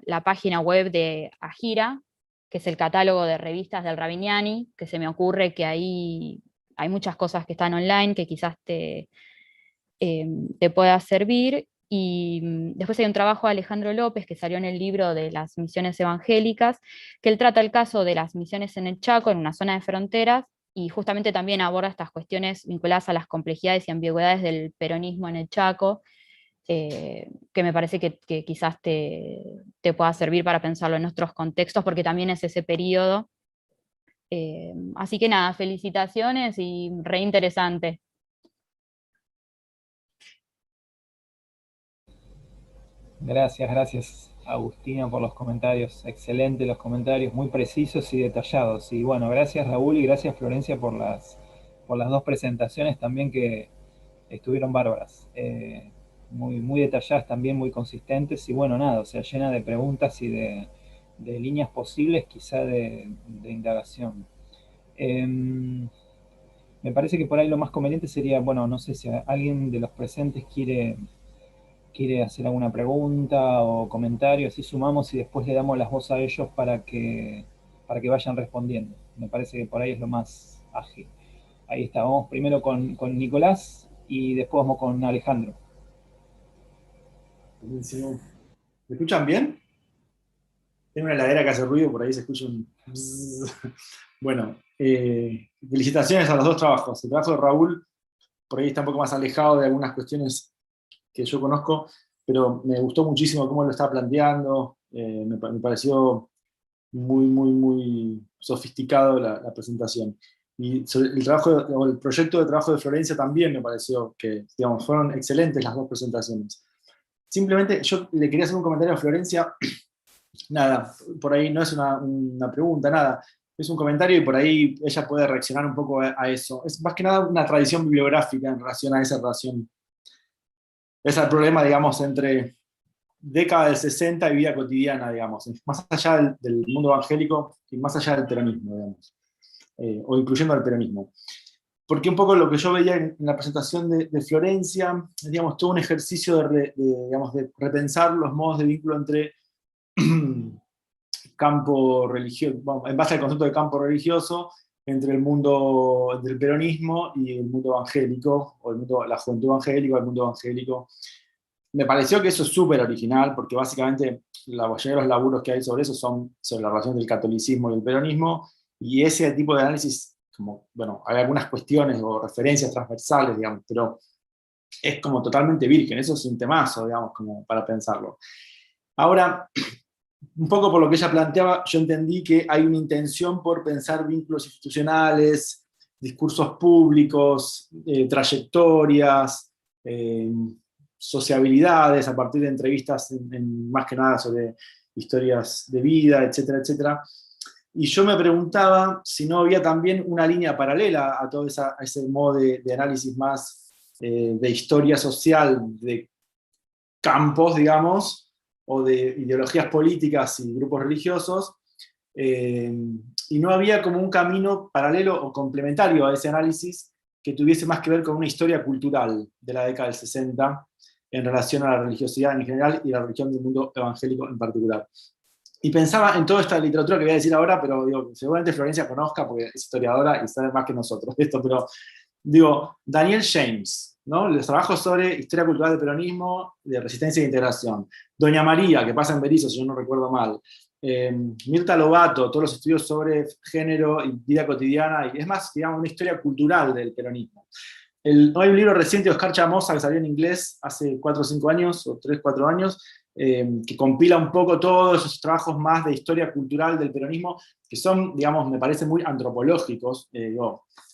la página web de Agira, que es el catálogo de revistas del Rabiniani, que se me ocurre que ahí hay muchas cosas que están online que quizás te pueda servir. Y después hay un trabajo de Alejandro López que salió en el libro de las misiones evangélicas, que él trata el caso de las misiones en el Chaco, en una zona de fronteras, y justamente también aborda estas cuestiones vinculadas a las complejidades y ambigüedades del peronismo en el Chaco, que me parece que quizás te pueda servir para pensarlo en nuestros contextos, porque también es ese periodo. Así que nada, felicitaciones y re interesante. Gracias Agustina por los comentarios, excelentes los comentarios, muy precisos y detallados. Y bueno, gracias Raúl y gracias Florencia por las dos presentaciones también que estuvieron bárbaras. Muy detalladas también, muy consistentes y bueno, nada, o sea, llena de preguntas y de líneas posibles quizá de indagación. Me parece que por ahí lo más conveniente sería, bueno, no sé si alguien de los presentes quiere hacer alguna pregunta o comentario, así sumamos y después le damos las voces a ellos para que vayan respondiendo. Me parece que por ahí es lo más ágil. Ahí está, vamos primero con Nicolás y después vamos con Alejandro. Buenísimo. ¿Me escuchan bien? Tengo una heladera que hace ruido, por ahí se escucha un bzzz. Bueno, felicitaciones a los dos trabajos. El trabajo de Raúl, por ahí está un poco más alejado de algunas cuestiones que yo conozco, pero me gustó muchísimo cómo lo estaba planteando, me pareció muy sofisticado la presentación. Y sobre el trabajo, o el proyecto de trabajo de Florencia también me pareció que, digamos, fueron excelentes las dos presentaciones. Simplemente yo le quería hacer un comentario a Florencia, nada, por ahí no es una pregunta, nada, es un comentario y por ahí ella puede reaccionar un poco a eso. Es más que nada una tradición bibliográfica en relación a esa relación. Es el problema, digamos, entre década del 60 y vida cotidiana, digamos, más allá del mundo evangélico y más allá del peronismo, digamos, o incluyendo al peronismo. Porque un poco lo que yo veía en la presentación de Florencia, digamos, todo un ejercicio digamos, de repensar los modos de vínculo entre campo religioso, en base al concepto de campo religioso, entre el mundo del peronismo y el mundo evangélico, o la juventud evangélica, o el mundo evangélico. Me pareció que eso es súper original, porque básicamente la mayoría de los laburos que hay sobre eso son sobre la relación del catolicismo y el peronismo, y ese tipo de análisis, como, bueno, hay algunas cuestiones o referencias transversales, digamos, pero es como totalmente virgen, eso es un temazo, digamos, como para pensarlo. Ahora, un poco por lo que ella planteaba, yo entendí que hay una intención por pensar vínculos institucionales, discursos públicos, trayectorias, sociabilidades a partir de entrevistas más que nada sobre historias de vida, etcétera, etcétera. Y yo me preguntaba si no había también una línea paralela a todo ese modo de análisis más de historia social, de campos, digamos, o de ideologías políticas y grupos religiosos, y no había como un camino paralelo o complementario a ese análisis que tuviese más que ver con una historia cultural de la década del 60 en relación a la religiosidad en general y la religión del mundo evangélico en particular. Y pensaba en toda esta literatura que voy a decir ahora, pero digo, seguramente Florencia conozca porque es historiadora y sabe más que nosotros esto, pero digo, Daniel James, ¿no? Los trabajos sobre historia cultural del peronismo, de resistencia e integración. Doña María, que pasa en Berisso, si yo no recuerdo mal. Mirta Lobato, todos los estudios sobre género y vida cotidiana, y es más, digamos, una historia cultural del peronismo. Hay un libro reciente de Oscar Chamosa que salió en inglés hace 4 o 5 años, o 3 o 4 años, que compila un poco todos esos trabajos más de historia cultural del peronismo, que son, digamos, me parecen muy antropológicos.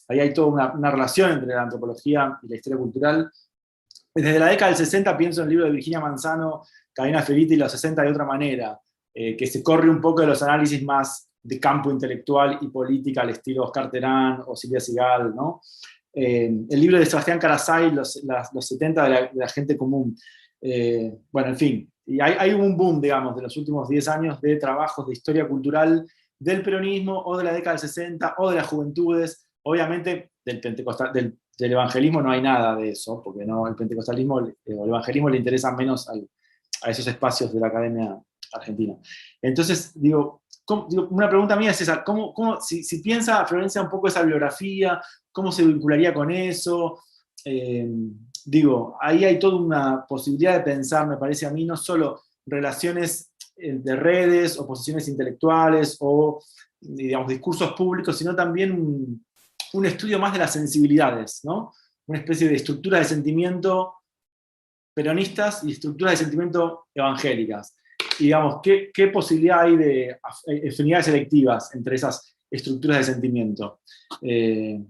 Ahí hay toda una relación entre la antropología y la historia cultural. Desde la década del 60 pienso en el libro de Virginia Manzano, Cadena Ferita y los 60 de otra manera, que se corre un poco de los análisis más de campo intelectual y política al estilo Oscar Terán o Silvia Sigal, ¿no? El libro de Sebastián Carasay, los 70 de la gente común. Bueno, en fin, y hay un boom, digamos, de los últimos 10 años de trabajos de historia cultural del peronismo o de la década del 60 o de las juventudes. Obviamente del evangelismo no hay nada de eso, porque no, el pentecostalismo o el evangelismo le interesa menos a esos espacios de la academia argentina. Entonces, digo, una pregunta mía es esa, si piensa Florencia un poco esa bibliografía, ¿cómo se vincularía con eso? Digo, ahí hay toda una posibilidad de pensar, me parece a mí, no solo relaciones de redes o posiciones intelectuales o, digamos, discursos públicos, sino también un estudio más de las sensibilidades, ¿no? Una especie de estructuras de sentimiento peronistas y estructuras de sentimiento evangélicas. Y digamos, ¿qué posibilidad hay de afinidades selectivas entre esas estructuras de sentimiento?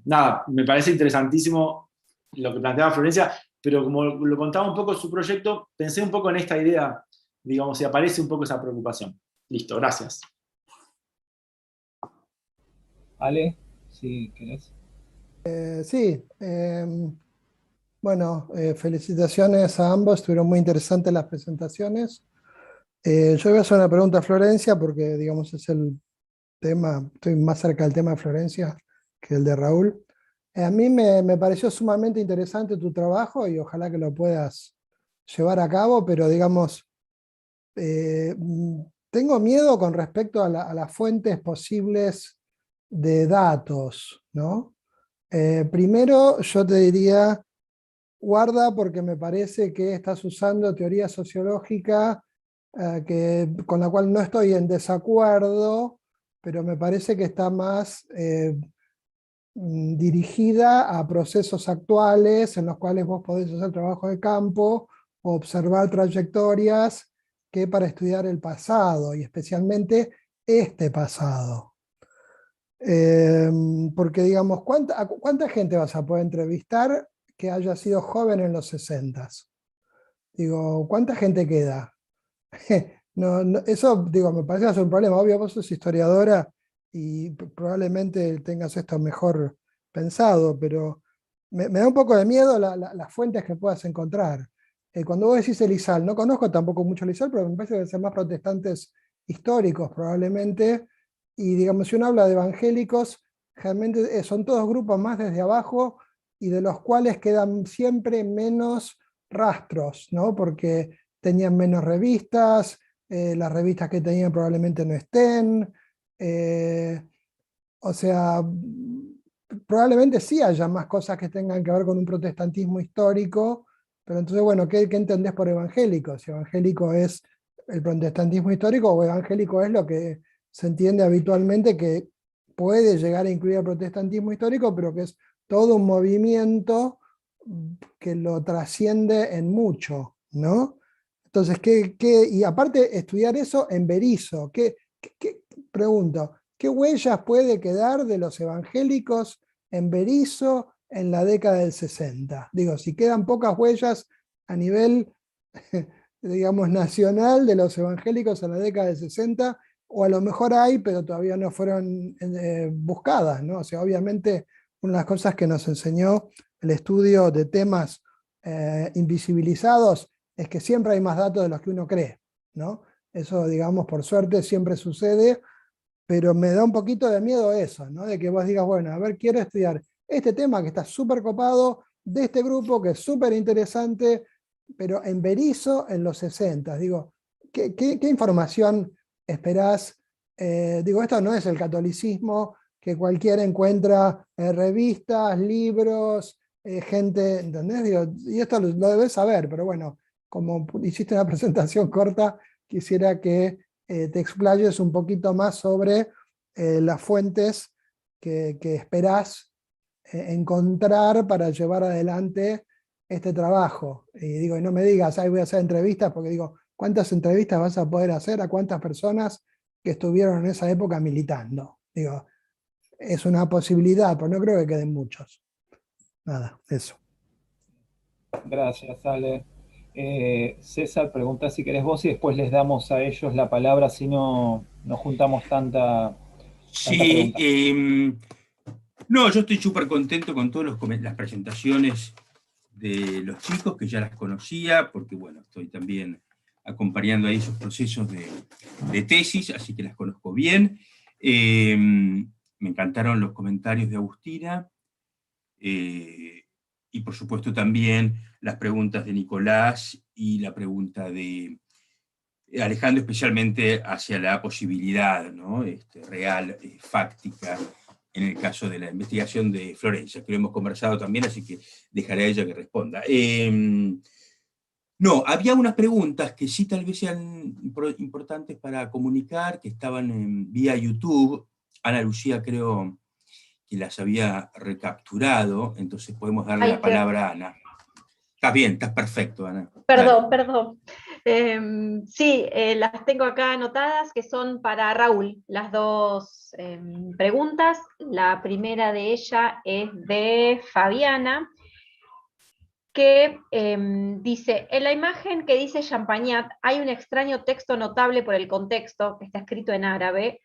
Nada, me parece interesantísimo lo que planteaba Florencia, pero como lo contaba un poco su proyecto, pensé un poco en esta idea digamos, si aparece un poco esa preocupación. Listo, gracias. Ale, si querés. Sí, bueno, felicitaciones a ambos, estuvieron muy interesantes las presentaciones. Yo voy a hacer una pregunta a Florencia porque, digamos, es el tema, estoy más cerca del tema de Florencia que el de Raúl. A mí me pareció sumamente interesante tu trabajo y ojalá que lo puedas llevar a cabo, pero digamos, tengo miedo con respecto a las fuentes posibles de datos, ¿no? Primero, yo te diría, guarda porque me parece que estás usando teoría sociológica con la cual no estoy en desacuerdo, pero me parece que está más dirigida a procesos actuales en los cuales vos podés hacer trabajo de campo o observar trayectorias que para estudiar el pasado, y especialmente este pasado. Porque digamos, ¿cuánta gente vas a poder entrevistar que haya sido joven en los 60s? Digo, ¿cuánta gente queda? Eso, digo, me parece que es un problema. Obvio, vos sos historiadora y probablemente tengas esto mejor pensado, pero me da un poco de miedo las fuentes que puedas encontrar. Cuando vos decís el ISAL, no conozco tampoco mucho el ISAL, pero me parece que deben ser más protestantes históricos probablemente, y digamos, si uno habla de evangélicos, realmente son todos grupos más desde abajo y de los cuales quedan siempre menos rastros, ¿no? Porque tenían menos revistas, las revistas que tenían probablemente no estén, o sea, probablemente sí haya más cosas que tengan que ver con un protestantismo histórico, pero entonces, bueno, ¿qué entendés por evangélico? Si evangélico es el protestantismo histórico o evangélico es lo que se entiende habitualmente que puede llegar a incluir el protestantismo histórico, pero que es todo un movimiento que lo trasciende en mucho, ¿no? Entonces, y aparte estudiar eso en Berisso, pregunto, ¿qué huellas puede quedar de los evangélicos en Berisso en la década del 60? Digo, si quedan pocas huellas a nivel, digamos, nacional de los evangélicos en la década del 60, o a lo mejor hay, pero todavía no fueron buscadas, ¿no? O sea, obviamente, una de las cosas que nos enseñó el estudio de temas invisibilizados es que siempre hay más datos de los que uno cree, ¿no? Eso, digamos, por suerte siempre sucede, pero me da un poquito de miedo eso, ¿no? De que vos digas, bueno, a ver, quiero estudiar este tema que está súper copado, de este grupo que es súper interesante, pero en Berisso en los 60. Digo, ¿qué información esperás? Digo, esto no es el catolicismo, que cualquiera encuentra revistas, libros, gente, ¿entendés? Digo, y esto lo debes saber, pero bueno, como hiciste una presentación corta, quisiera que te explayes un poquito más sobre las fuentes que esperás encontrar para llevar adelante este trabajo. Y digo, y no me digas, ahí voy a hacer entrevistas, porque digo, ¿cuántas entrevistas vas a poder hacer a cuántas personas que estuvieron en esa época militando? Digo, es una posibilidad, pero no creo que queden muchos. Nada, eso. Gracias, Ale. César, pregunta si querés vos y después les damos a ellos la palabra, si no juntamos tanta Sí, pregunta. no, yo estoy súper contento con todas las presentaciones de los chicos, que ya las conocía, porque bueno, estoy también acompañando ahí esos procesos de tesis, así que las conozco bien. Me encantaron los comentarios de Agustina, y por supuesto también las preguntas de Nicolás y la pregunta de Alejandro, especialmente hacia la posibilidad, ¿no? Real, fáctica, en el caso de la investigación de Florencia, que lo hemos conversado también, así que dejaré a ella que responda. No, había unas preguntas que sí tal vez sean importantes para comunicar, que estaban vía YouTube. Ana Lucía creo que las había recapturado, entonces podemos darle la palabra a Ana. Estás bien, estás perfecto, Ana. Perdón, perdón. Sí, las tengo acá anotadas, que son para Raúl, las dos preguntas. La primera de ella es de Fabiana, que dice, en la imagen que dice Champagnat hay un extraño texto notable por el contexto, que está escrito en árabe,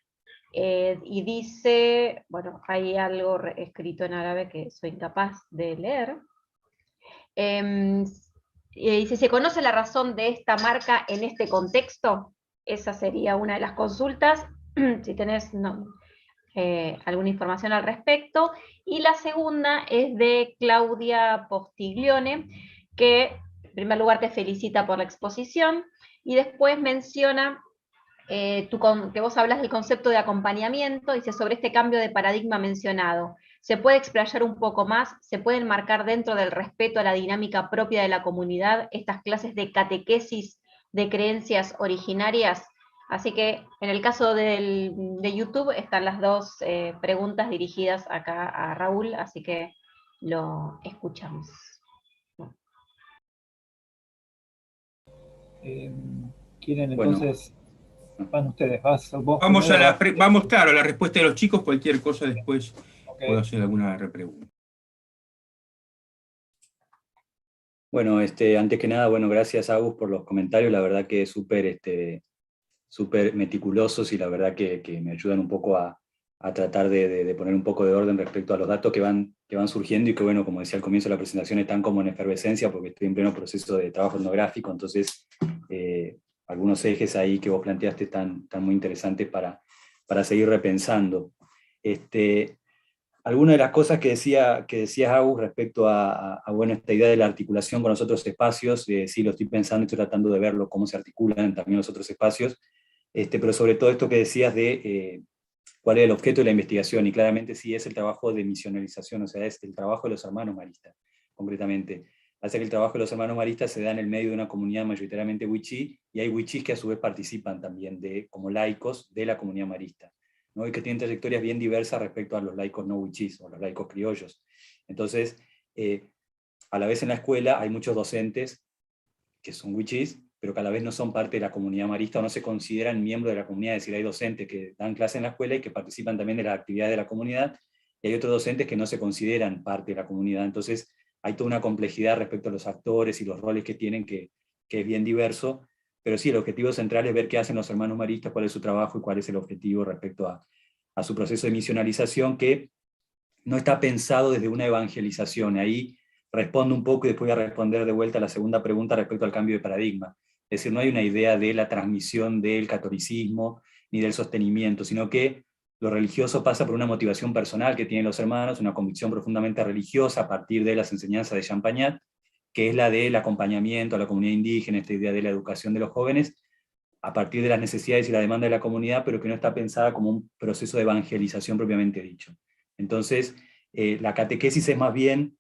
y dice, bueno, hay algo escrito en árabe que soy incapaz de leer. Dice, ¿se conoce la razón de esta marca en este contexto? Esa sería una de las consultas, si tenés alguna información al respecto. Y la segunda es de Claudia Postiglione, que en primer lugar te felicita por la exposición, y después menciona que vos hablas del concepto de acompañamiento, dice sobre este cambio de paradigma mencionado. ¿Se puede explayar un poco más? ¿Se puede enmarcar dentro del respeto a la dinámica propia de la comunidad estas clases de catequesis de creencias originarias? Así que en el caso de YouTube están las dos preguntas dirigidas acá a Raúl, así que lo escuchamos. ¿Quieren Bueno. entonces? Van ustedes, vos Vamos primero, vamos, claro, a la respuesta de los chicos, cualquier cosa después okay. Puedo hacer alguna repregunta. Bueno, antes que nada, bueno, gracias Agus por los comentarios, la verdad que súper meticulosos y la verdad que me ayudan un poco a tratar de poner un poco de orden respecto a los datos que van surgiendo y que, bueno, como decía al comienzo de la presentación, están como en efervescencia porque estoy en pleno proceso de trabajo etnográfico, entonces algunos ejes ahí que vos planteaste están muy interesantes para seguir repensando. Algunas de las cosas que decías, Agus, respecto a bueno, esta idea de la articulación con los otros espacios, sí lo estoy pensando y estoy tratando de verlo, cómo se articulan también los otros espacios, pero sobre todo esto que decías de cuál es el objeto de la investigación, y claramente sí es el trabajo de misionalización, o sea, es el trabajo de los hermanos maristas, concretamente. Hace que el trabajo de los hermanos maristas se da en el medio de una comunidad mayoritariamente wichí, y hay wichís que a su vez participan también como laicos de la comunidad marista, ¿no? Y que tienen trayectorias bien diversas respecto a los laicos no wichís, o los laicos criollos. Entonces, a la vez en la escuela hay muchos docentes que son wichís, pero que a la vez no son parte de la comunidad marista o no se consideran miembros de la comunidad, es decir, hay docentes que dan clase en la escuela y que participan también de las actividades de la comunidad, y hay otros docentes que no se consideran parte de la comunidad. Entonces hay toda una complejidad respecto a los actores y los roles que tienen que es bien diverso, pero sí, el objetivo central es ver qué hacen los hermanos maristas, cuál es su trabajo y cuál es el objetivo respecto a su proceso de misionalización, que no está pensado desde una evangelización. Ahí respondo un poco y después voy a responder de vuelta a la segunda pregunta respecto al cambio de paradigma. Es decir, no hay una idea de la transmisión del catolicismo ni del sostenimiento, sino que lo religioso pasa por una motivación personal que tienen los hermanos, una convicción profundamente religiosa a partir de las enseñanzas de Champagnat, que es la del acompañamiento a la comunidad indígena, esta idea de la educación de los jóvenes, a partir de las necesidades y la demanda de la comunidad, pero que no está pensada como un proceso de evangelización propiamente dicho. Entonces, la catequesis es más bien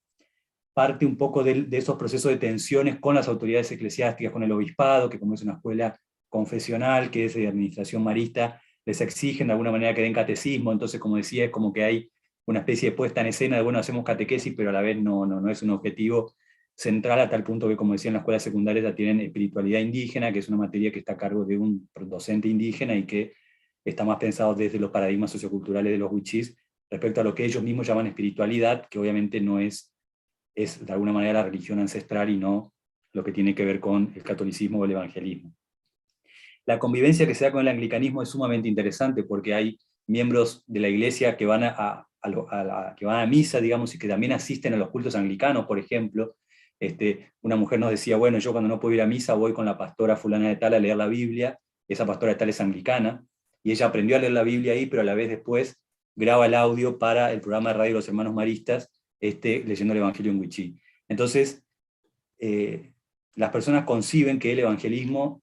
parte un poco de esos procesos de tensiones con las autoridades eclesiásticas, con el obispado, que como es una escuela confesional, que es de administración marista, les exigen de alguna manera que den catecismo, entonces como decía, es como que hay una especie de puesta en escena de, bueno, hacemos catequesis, pero a la vez no es un objetivo central a tal punto que, como decía, en la escuela secundaria ya tienen espiritualidad indígena, que es una materia que está a cargo de un docente indígena y que está más pensado desde los paradigmas socioculturales de los wichís respecto a lo que ellos mismos llaman espiritualidad, que obviamente no es de alguna manera la religión ancestral y no lo que tiene que ver con el catolicismo o el evangelismo. La convivencia que se da con el anglicanismo es sumamente interesante porque hay miembros de la iglesia que van que van a misa, digamos, y que también asisten a los cultos anglicanos, por ejemplo. Una mujer nos decía, bueno, yo cuando no puedo ir a misa voy con la pastora fulana de tal a leer la Biblia, esa pastora de tal es anglicana, y ella aprendió a leer la Biblia ahí, pero a la vez después graba el audio para el programa de radio de los hermanos maristas, leyendo el Evangelio en wichí. Entonces, las personas conciben que el evangelismo,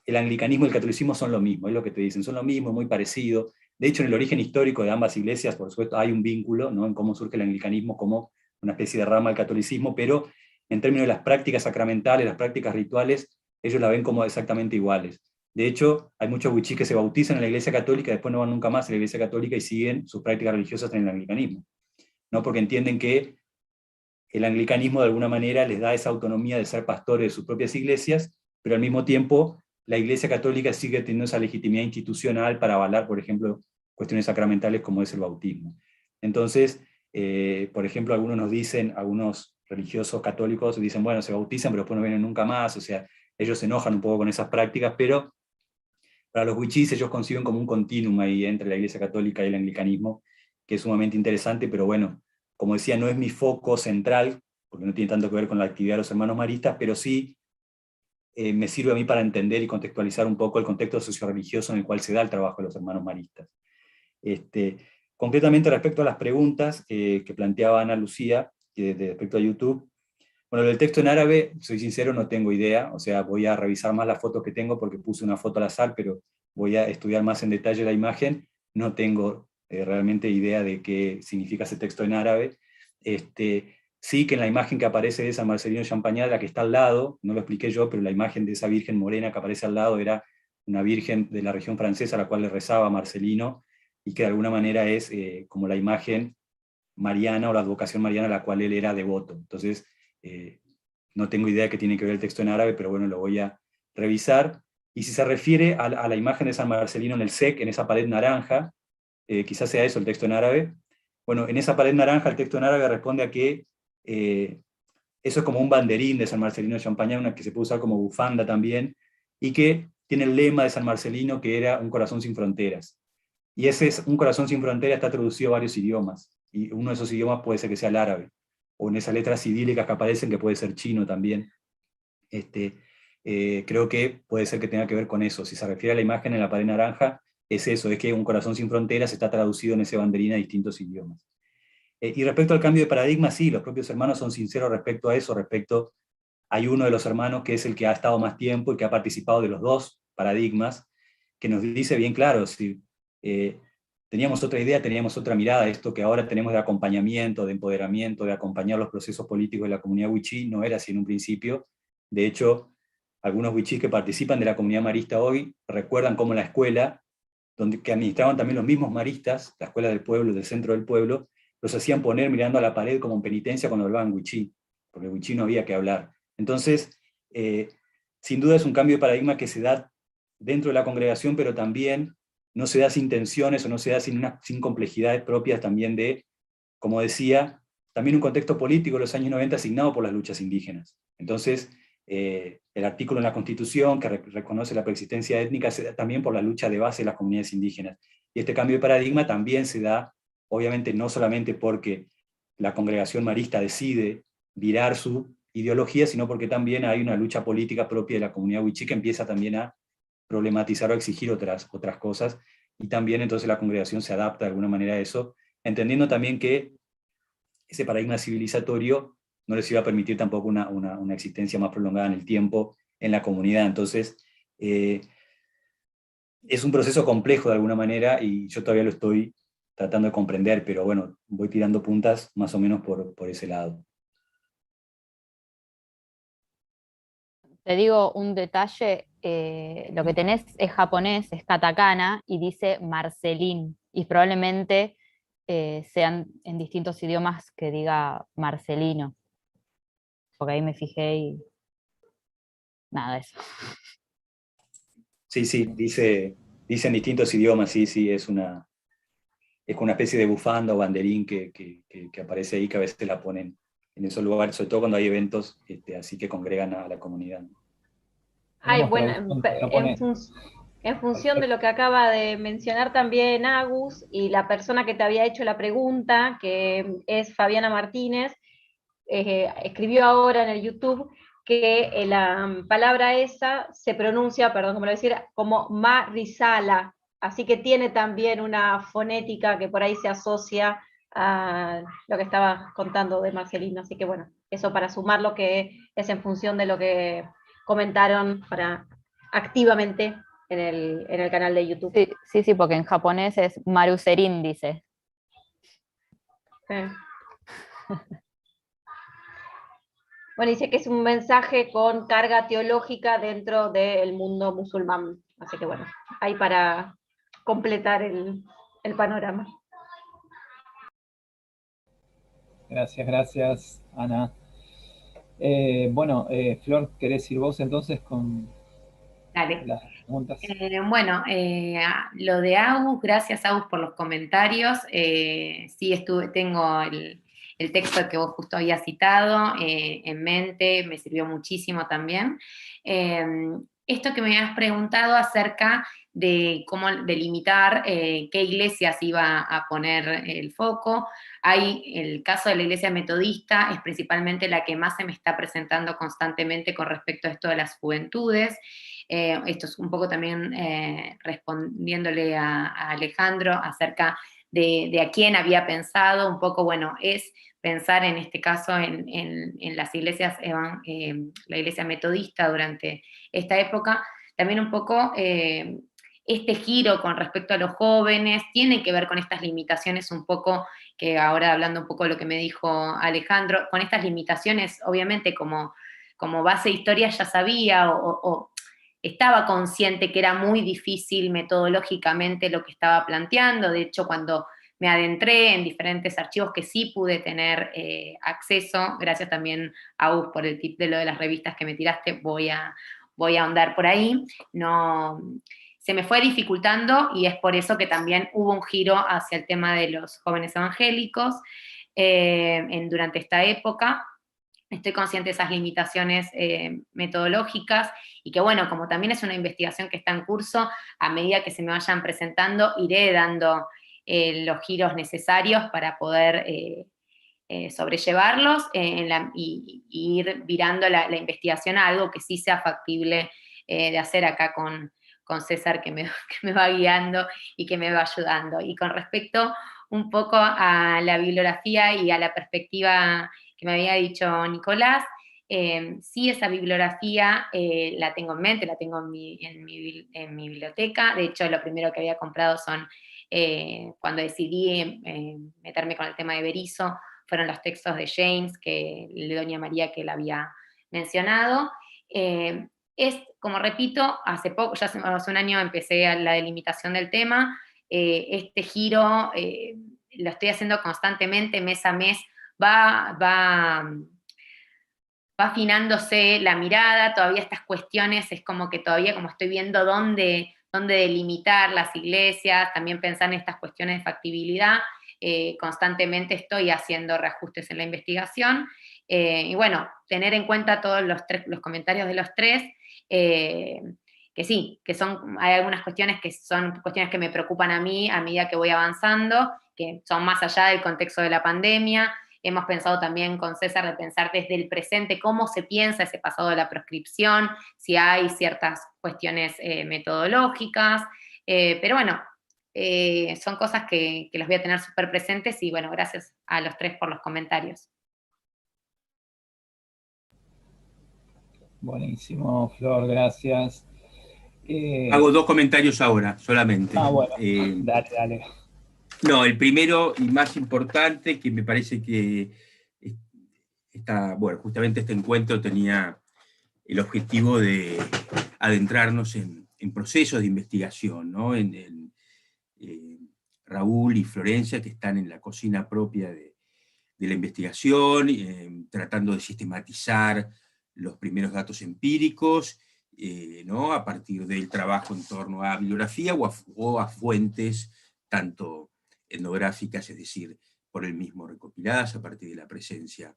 el anglicanismo y el catolicismo son lo mismo, es lo que te dicen, son lo mismo, muy parecido. De hecho, en el origen histórico de ambas iglesias, por supuesto, hay un vínculo, ¿no?, en cómo surge el anglicanismo como una especie de rama del catolicismo, pero en términos de las prácticas sacramentales, las prácticas rituales, ellos la ven como exactamente iguales. De hecho, hay muchos wichís que se bautizan en la iglesia católica, después no van nunca más a la iglesia católica y siguen sus prácticas religiosas en el anglicanismo, ¿no?, porque entienden que el anglicanismo de alguna manera les da esa autonomía de ser pastores de sus propias iglesias, pero al mismo tiempo la Iglesia Católica sigue teniendo esa legitimidad institucional para avalar, por ejemplo, cuestiones sacramentales como es el bautismo. Entonces, por ejemplo, algunos nos dicen, algunos religiosos católicos dicen, bueno, se bautizan, pero después no vienen nunca más, o sea, ellos se enojan un poco con esas prácticas, pero para los wichís ellos conciben como un continuum ahí entre la Iglesia Católica y el anglicanismo, que es sumamente interesante, pero bueno, como decía, no es mi foco central, porque no tiene tanto que ver con la actividad de los hermanos maristas, pero sí me sirve a mí para entender y contextualizar un poco el contexto socio-religioso en el cual se da el trabajo de los hermanos maristas. Concretamente respecto a las preguntas que planteaba Ana Lucía, respecto a YouTube, bueno, del texto en árabe, soy sincero, no tengo idea, o sea, voy a revisar más las fotos que tengo porque puse una foto al azar, pero voy a estudiar más en detalle la imagen, no tengo realmente idea de qué significa ese texto en árabe. Sí que en la imagen que aparece de San Marcelino Champagnat, la que está al lado, no lo expliqué yo, pero la imagen de esa Virgen morena que aparece al lado era una Virgen de la región francesa a la cual le rezaba Marcelino, y que de alguna manera es como la imagen mariana o la advocación mariana a la cual él era devoto. Entonces, no tengo idea de qué tiene que ver el texto en árabe, pero bueno, lo voy a revisar. Y si se refiere a la imagen de San Marcelino en el SEC, en esa pared naranja, quizás sea eso el texto en árabe. Bueno, en esa pared naranja el texto en árabe responde a que eso es como un banderín de San Marcelino de Champagnat, una que se puede usar como bufanda también, y que tiene el lema de San Marcelino, que era un corazón sin fronteras. Y ese es un corazón sin fronteras, está traducido a varios idiomas, y uno de esos idiomas puede ser que sea el árabe, o en esas letras cirílicas que aparecen, que puede ser chino también. Creo que puede ser que tenga que ver con eso. Si se refiere a la imagen en la pared naranja, es eso, es que un corazón sin fronteras está traducido en ese banderín a distintos idiomas. Y respecto al cambio de paradigma, sí, los propios hermanos son sinceros respecto a eso, hay uno de los hermanos que es el que ha estado más tiempo y que ha participado de los dos paradigmas, que nos dice bien claro, si teníamos otra idea, teníamos otra mirada, esto que ahora tenemos de acompañamiento, de empoderamiento, de acompañar los procesos políticos de la comunidad wichí, no era así en un principio. De hecho, algunos wichís que participan de la comunidad marista hoy recuerdan cómo la escuela, que administraban también los mismos maristas, la escuela del pueblo, del centro del pueblo, los hacían poner mirando a la pared como en penitencia cuando hablaban wichí, porque wichí no había que hablar. Entonces, sin duda es un cambio de paradigma que se da dentro de la congregación, pero también no se da sin tensiones o no se da sin complejidades propias también de, como decía, también un contexto político de los años 90 asignado por las luchas indígenas. Entonces, el artículo en la Constitución que reconoce la preexistencia étnica se da también por la lucha de base de las comunidades indígenas. Y este cambio de paradigma también se da, obviamente, no solamente porque la congregación marista decide virar su ideología, sino porque también hay una lucha política propia de la comunidad wichí que empieza también a problematizar o exigir otras cosas, y también entonces la congregación se adapta de alguna manera a eso, entendiendo también que ese paradigma civilizatorio no les iba a permitir tampoco una existencia más prolongada en el tiempo en la comunidad. Entonces, es un proceso complejo de alguna manera, y yo todavía lo estoy tratando de comprender, pero bueno, voy tirando puntas más o menos por ese lado. Te digo un detalle, lo que tenés es japonés, es katakana, y dice Marcelín, y probablemente sean en distintos idiomas que diga Marcelino, porque ahí me fijé y nada, eso. Sí, dice en distintos idiomas, sí, es una especie de bufanda o banderín que aparece ahí, que a veces la ponen en esos lugares, sobre todo cuando hay eventos así que congregan a la comunidad. Ay, Tenemos bueno, traducción de japonés. en función de lo que acaba de mencionar también Agus y la persona que te había hecho la pregunta, que es Fabiana Martínez, escribió ahora en el YouTube que la palabra esa se pronuncia, perdón, como lo decía, como marisala, así que tiene también una fonética que por ahí se asocia a lo que estaba contando de Marcelino, así que bueno, eso para sumar lo que es en función de lo que comentaron para activamente en el canal de YouTube. Sí, porque en japonés es Maruserin, dice. Bueno, dice que es un mensaje con carga teológica dentro del mundo musulmán. Así que bueno, ahí para completar el panorama. Gracias, Ana. Bueno, Flor, ¿querés ir vos entonces con Dale. las preguntas? Bueno, lo de Agus, gracias Agus por los comentarios. Sí, tengo el texto que vos justo habías citado en mente, me sirvió muchísimo también. Esto que me habías preguntado acerca de cómo delimitar qué iglesias iba a poner el foco. Hay el caso de la iglesia metodista, es principalmente la que más se me está presentando constantemente con respecto a esto de las juventudes. Esto es un poco también respondiéndole a Alejandro acerca de a quién había pensado, un poco, bueno, es pensar en este caso en las iglesias, la iglesia metodista durante esta época, también un poco este giro con respecto a los jóvenes, tiene que ver con estas limitaciones un poco, que ahora hablando un poco de lo que me dijo Alejandro, con estas limitaciones, obviamente como base de historia ya sabía o estaba consciente que era muy difícil metodológicamente lo que estaba planteando. De hecho, cuando me adentré en diferentes archivos que sí pude tener acceso, gracias también a Gus por el tip de lo de las revistas que me tiraste, voy a ahondar por ahí. No, se me fue dificultando y es por eso que también hubo un giro hacia el tema de los jóvenes evangélicos durante esta época. Estoy consciente de esas limitaciones metodológicas y que, bueno, como también es una investigación que está en curso, a medida que se me vayan presentando, iré dando los giros necesarios para poder sobrellevarlos y ir virando la investigación a algo que sí sea factible de hacer acá con César, que me va guiando y que me va ayudando. Y con respecto un poco a la bibliografía y a la perspectiva que me había dicho Nicolás, sí, esa bibliografía la tengo en mente, la tengo en mi biblioteca. De hecho, lo primero que había comprado son, cuando decidí meterme con el tema de Berisso, fueron los textos de James, de Doña María, que él había mencionado. Es, como repito, hace poco, ya hace un año empecé a la delimitación del tema. Este giro lo estoy haciendo constantemente, mes a mes, va afinándose la mirada, todavía estas cuestiones, es como que todavía como estoy viendo dónde delimitar las iglesias, también pensar en estas cuestiones de factibilidad, constantemente estoy haciendo reajustes en la investigación, y bueno, tener en cuenta todos los comentarios de los tres, que sí, hay algunas cuestiones que son cuestiones que me preocupan a mí a medida que voy avanzando, que son más allá del contexto de la pandemia. Hemos pensado también con César de pensar desde el presente cómo se piensa ese pasado de la proscripción, si hay ciertas cuestiones metodológicas, pero bueno, son cosas que las voy a tener súper presentes y bueno, gracias a los tres por los comentarios. Buenísimo, Flor, gracias. Hago 2 comentarios ahora, solamente. Bueno, dale. No, el primero y más importante, que me parece que justamente este encuentro tenía el objetivo de adentrarnos en procesos de investigación, ¿no? Raúl y Florencia, que están en la cocina propia de la investigación, tratando de sistematizar los primeros datos empíricos, ¿no? A partir del trabajo en torno a bibliografía o a fuentes tanto etnográficas, es decir, por él mismo recopiladas a partir de la presencia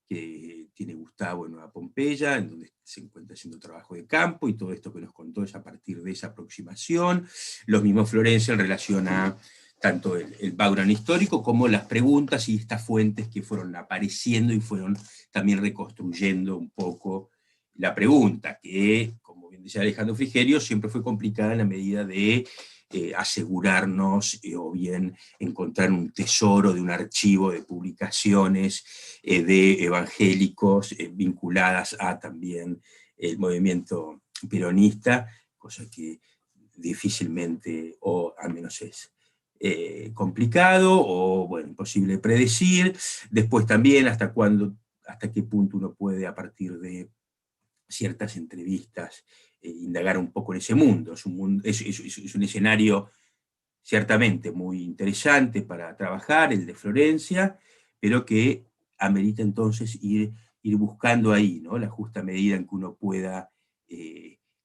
que tiene Gustavo en Nueva Pompeya, en donde se encuentra haciendo trabajo de campo, y todo esto que nos contó es a partir de esa aproximación. Los mismos Florencia en relación a tanto el background histórico como las preguntas y estas fuentes que fueron apareciendo y fueron también reconstruyendo un poco la pregunta, que, como bien decía Alejandro Frigerio, siempre fue complicada en la medida de asegurarnos o bien encontrar un tesoro de un archivo de publicaciones de evangélicos vinculadas a también el movimiento peronista, cosa que difícilmente, o al menos es complicado, o bueno, imposible de predecir. Después también hasta qué punto uno puede, a partir de ciertas entrevistas, indagar un poco en ese mundo. Es un escenario ciertamente muy interesante para trabajar, el de Florencia, pero que amerita entonces ir buscando ahí, ¿no? La justa medida en que uno pueda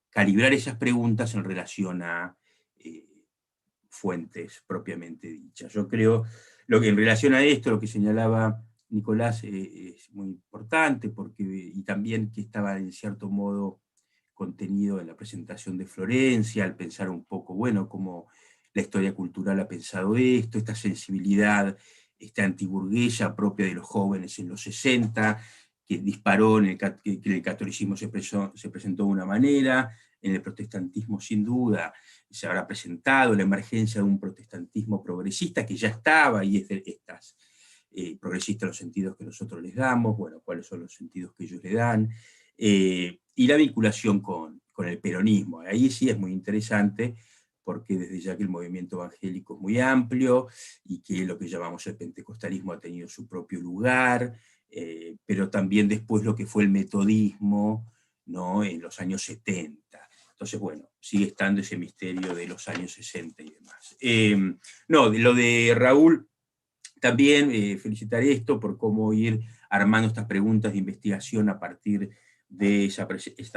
calibrar esas preguntas en relación a fuentes propiamente dichas. Yo creo, en relación a esto, lo que señalaba Nicolás es muy importante, y también que estaba en cierto modo contenido en la presentación de Florencia, al pensar un poco, bueno, cómo la historia cultural ha pensado esto, esta sensibilidad antiburguesa propia de los jóvenes en los 60, que disparó que en el catolicismo se presentó de una manera, en el protestantismo sin duda se habrá presentado la emergencia de un protestantismo progresista que ya estaba, y es de estas progresistas en los sentidos que nosotros les damos, bueno, cuáles son los sentidos que ellos le dan, y la vinculación con el peronismo. Ahí sí es muy interesante, porque desde ya que el movimiento evangélico es muy amplio, y que lo que llamamos el pentecostalismo ha tenido su propio lugar, pero también después lo que fue el metodismo, ¿no?, en los años 70. Entonces, bueno, sigue estando ese misterio de los años 60 y demás. No, de lo de Raúl, también felicitar esto por cómo ir armando estas preguntas de investigación a partir de esta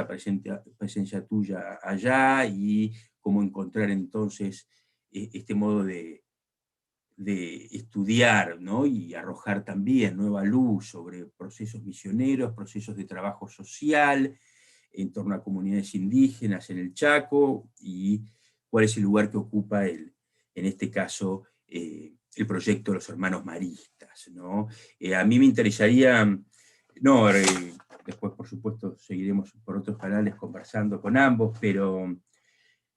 presencia tuya allá, y cómo encontrar entonces este modo de estudiar, ¿no?, y arrojar también nueva luz sobre procesos misioneros, procesos de trabajo social en torno a comunidades indígenas en el Chaco, y cuál es el lugar que ocupa en este caso el proyecto de los hermanos maristas, ¿no? A mí me interesaría, no, después por supuesto seguiremos por otros canales conversando con ambos, pero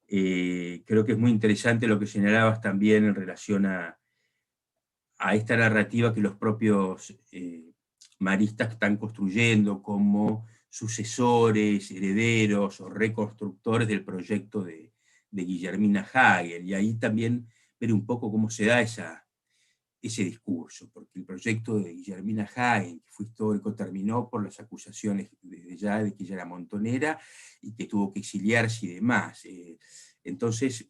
creo que es muy interesante lo que señalabas también en relación a esta narrativa que los propios maristas están construyendo como sucesores, herederos o reconstructores del proyecto de Guillermina Hagel, y ahí también ver un poco cómo se da ese discurso, porque el proyecto de Guillermina Hagel, que fue histórico, terminó por las acusaciones desde ya de que ella era montonera y que tuvo que exiliarse y demás. Entonces,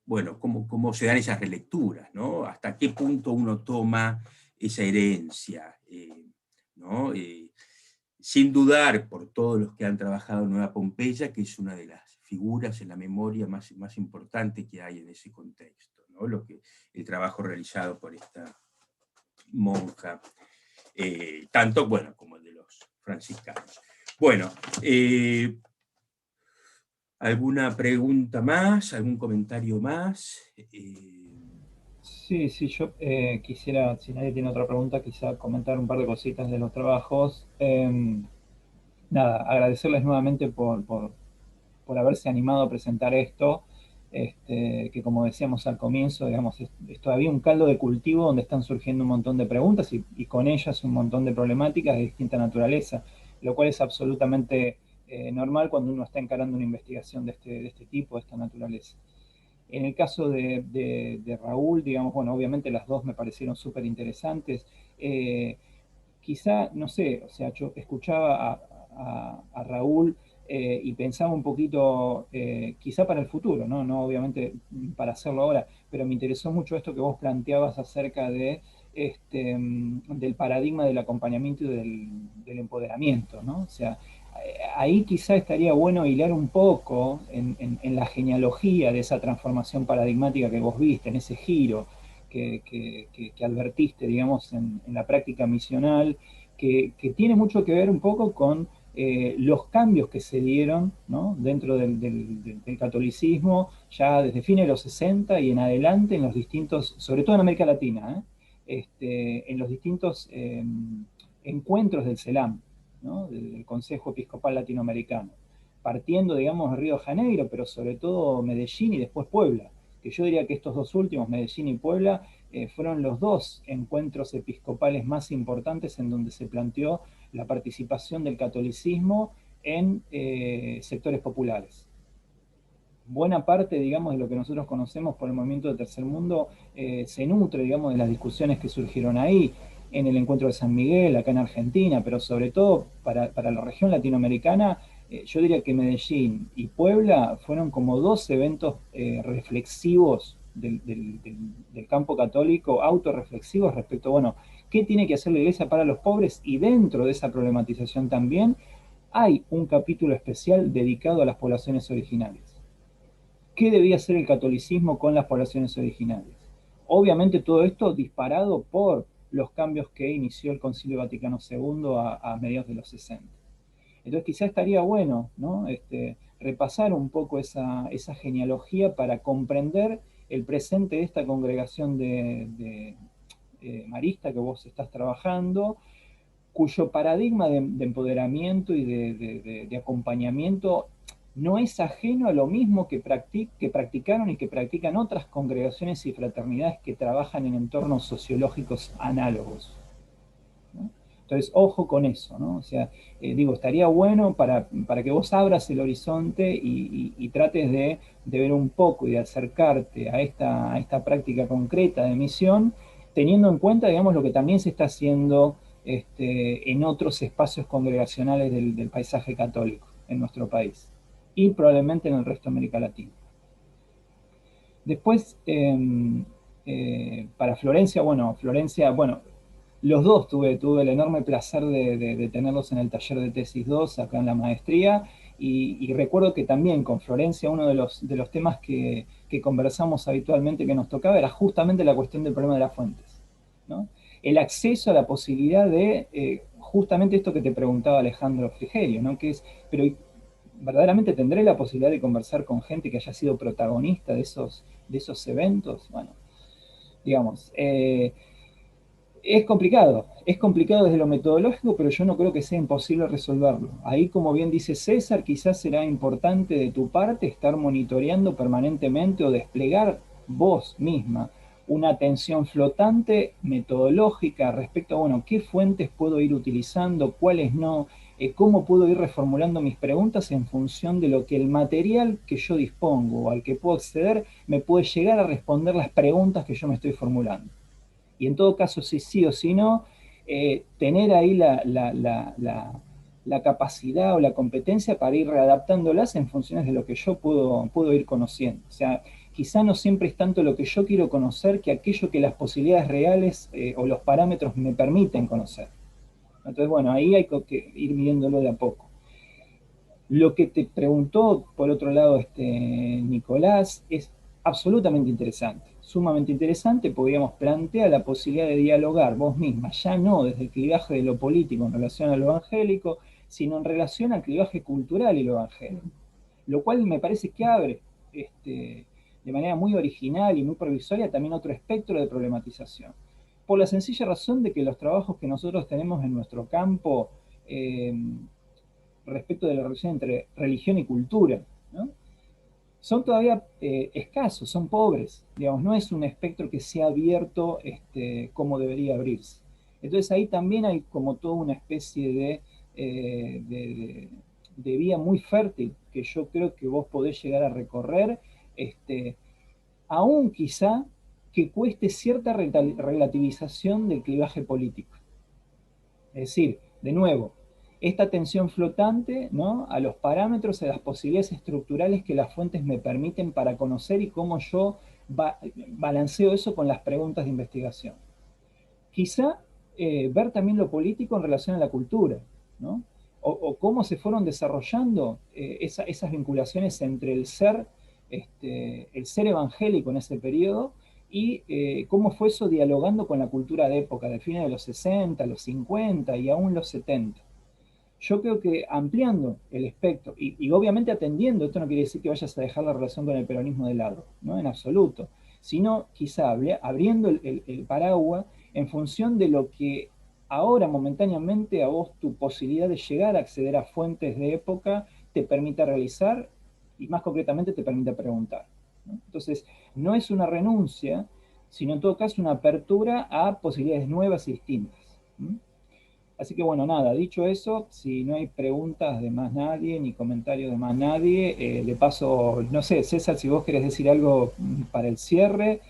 bueno, cómo se dan esas relecturas, ¿no? Hasta qué punto uno toma esa herencia, ¿no? Sin dudar, por todos los que han trabajado en Nueva Pompeya, que es una de las figuras en la memoria más importante que hay en ese contexto, ¿no? El trabajo realizado por esta monja, tanto, bueno, como el de los franciscanos. Bueno, ¿alguna pregunta más? ¿Algún comentario más? Sí, yo quisiera, si nadie tiene otra pregunta, quizá comentar un par de cositas de los trabajos. Nada, agradecerles nuevamente por haberse animado a presentar esto, que como decíamos al comienzo, digamos, es todavía un caldo de cultivo donde están surgiendo un montón de preguntas y con ellas un montón de problemáticas de distinta naturaleza, lo cual es absolutamente normal cuando uno está encarando una investigación de este tipo, de esta naturaleza. En el caso de Raúl, digamos, bueno, obviamente las dos me parecieron súper interesantes. Quizá, no sé, o sea, yo escuchaba a Raúl y pensaba un poquito, quizá para el futuro, ¿no? No obviamente para hacerlo ahora, pero me interesó mucho esto que vos planteabas acerca del paradigma del acompañamiento y del empoderamiento, ¿no? O sea, ahí quizá estaría bueno hilar un poco en la genealogía de esa transformación paradigmática que vos viste, en ese giro que advertiste, digamos, en la práctica misional, que tiene mucho que ver un poco con los cambios que se dieron, ¿no?, dentro del catolicismo, ya desde fines de los 60 y en adelante, en los distintos, sobre todo en América Latina, en los distintos encuentros del CELAM, ¿no?, del Consejo Episcopal Latinoamericano, partiendo, digamos, de Río de Janeiro, pero sobre todo Medellín y después Puebla, que yo diría que estos dos últimos, Medellín y Puebla, fueron los dos encuentros episcopales más importantes en donde se planteó la participación del catolicismo en sectores populares. Buena parte, digamos, de lo que nosotros conocemos por el movimiento del Tercer Mundo se nutre, digamos, de las discusiones que surgieron ahí, en el encuentro de San Miguel, acá en Argentina, pero sobre todo para la región latinoamericana, yo diría que Medellín y Puebla fueron como dos eventos reflexivos del campo católico, autorreflexivos respecto, bueno, ¿qué tiene que hacer la Iglesia para los pobres? Y dentro de esa problematización también hay un capítulo especial dedicado a las poblaciones originales. ¿Qué debía hacer el catolicismo con las poblaciones originales? Obviamente todo esto disparado por los cambios que inició el Concilio Vaticano II a mediados de los 60. Entonces quizá estaría bueno, ¿no? Repasar un poco esa genealogía para comprender el presente de esta congregación de marista que vos estás trabajando, cuyo paradigma de empoderamiento y de acompañamiento no es ajeno a lo mismo que practicaron y que practican otras congregaciones y fraternidades que trabajan en entornos sociológicos análogos, ¿no? Entonces, ojo con eso, ¿no? O sea, digo, estaría bueno para que vos abras el horizonte y trates de ver un poco y de acercarte a esta práctica concreta de misión, teniendo en cuenta, digamos, lo que también se está haciendo en otros espacios congregacionales del paisaje católico en nuestro país y probablemente en el resto de América Latina. Después, para Florencia, los dos tuve el enorme placer de tenerlos en el taller de tesis 2 acá en la maestría, y recuerdo que también con Florencia uno de los temas que conversamos habitualmente que nos tocaba era justamente la cuestión del problema de las fuentes, ¿no? El acceso a la posibilidad de justamente esto que te preguntaba Alejandro Frigerio, ¿no? Que es, pero ¿verdaderamente tendré la posibilidad de conversar con gente que haya sido protagonista de esos eventos? Bueno, digamos, es complicado desde lo metodológico, pero yo no creo que sea imposible resolverlo. Ahí, como bien dice César, quizás será importante de tu parte estar monitoreando permanentemente o desplegar vos misma una atención flotante metodológica respecto a, bueno, qué fuentes puedo ir utilizando, cuáles no, cómo puedo ir reformulando mis preguntas en función de lo que el material que yo dispongo o al que puedo acceder me puede llegar a responder las preguntas que yo me estoy formulando. Y en todo caso, si sí o si no, tener ahí la capacidad o la competencia para ir readaptándolas en funciones de lo que yo puedo ir conociendo. O sea, quizá no siempre es tanto lo que yo quiero conocer que aquello que las posibilidades reales o los parámetros me permiten conocer. Entonces, bueno, ahí hay que ir midiéndolo de a poco. Lo que te preguntó, por otro lado, Nicolás, es absolutamente interesante, sumamente interesante, podríamos plantear la posibilidad de dialogar vos misma, ya no desde el clivaje de lo político en relación a lo evangélico, sino en relación al clivaje cultural y lo evangélico. Lo cual me parece que abre de manera muy original y muy provisoria también otro espectro de problematización. Por la sencilla razón de que los trabajos que nosotros tenemos en nuestro campo respecto de la relación entre religión y cultura, ¿no? Son todavía escasos, son pobres, digamos, no es un espectro que sea abierto como debería abrirse. Entonces ahí también hay como toda una especie de vía muy fértil que yo creo que vos podés llegar a recorrer, aún quizá que cueste cierta relativización del clivaje político. Es decir, de nuevo, esta tensión flotante, ¿no?, a los parámetros, a las posibilidades estructurales que las fuentes me permiten para conocer y cómo yo balanceo eso con las preguntas de investigación. Quizá ver también lo político en relación a la cultura, ¿no? O cómo se fueron desarrollando esas vinculaciones entre el ser evangélico en ese periodo y cómo fue eso dialogando con la cultura de época, de fines de los 60, los 50 y aún los 70. Yo creo que ampliando el espectro, y obviamente atendiendo, esto no quiere decir que vayas a dejar la relación con el peronismo de lado, ¿no? En absoluto, sino quizá abriendo el paraguas en función de lo que ahora momentáneamente a vos tu posibilidad de llegar a acceder a fuentes de época te permita realizar, y más concretamente te permite preguntar, ¿no? Entonces, no es una renuncia, sino en todo caso una apertura a posibilidades nuevas y distintas. Así que bueno, nada, dicho eso, si no hay preguntas de más nadie, ni comentarios de más nadie, le paso, no sé, César, si vos querés decir algo para el cierre,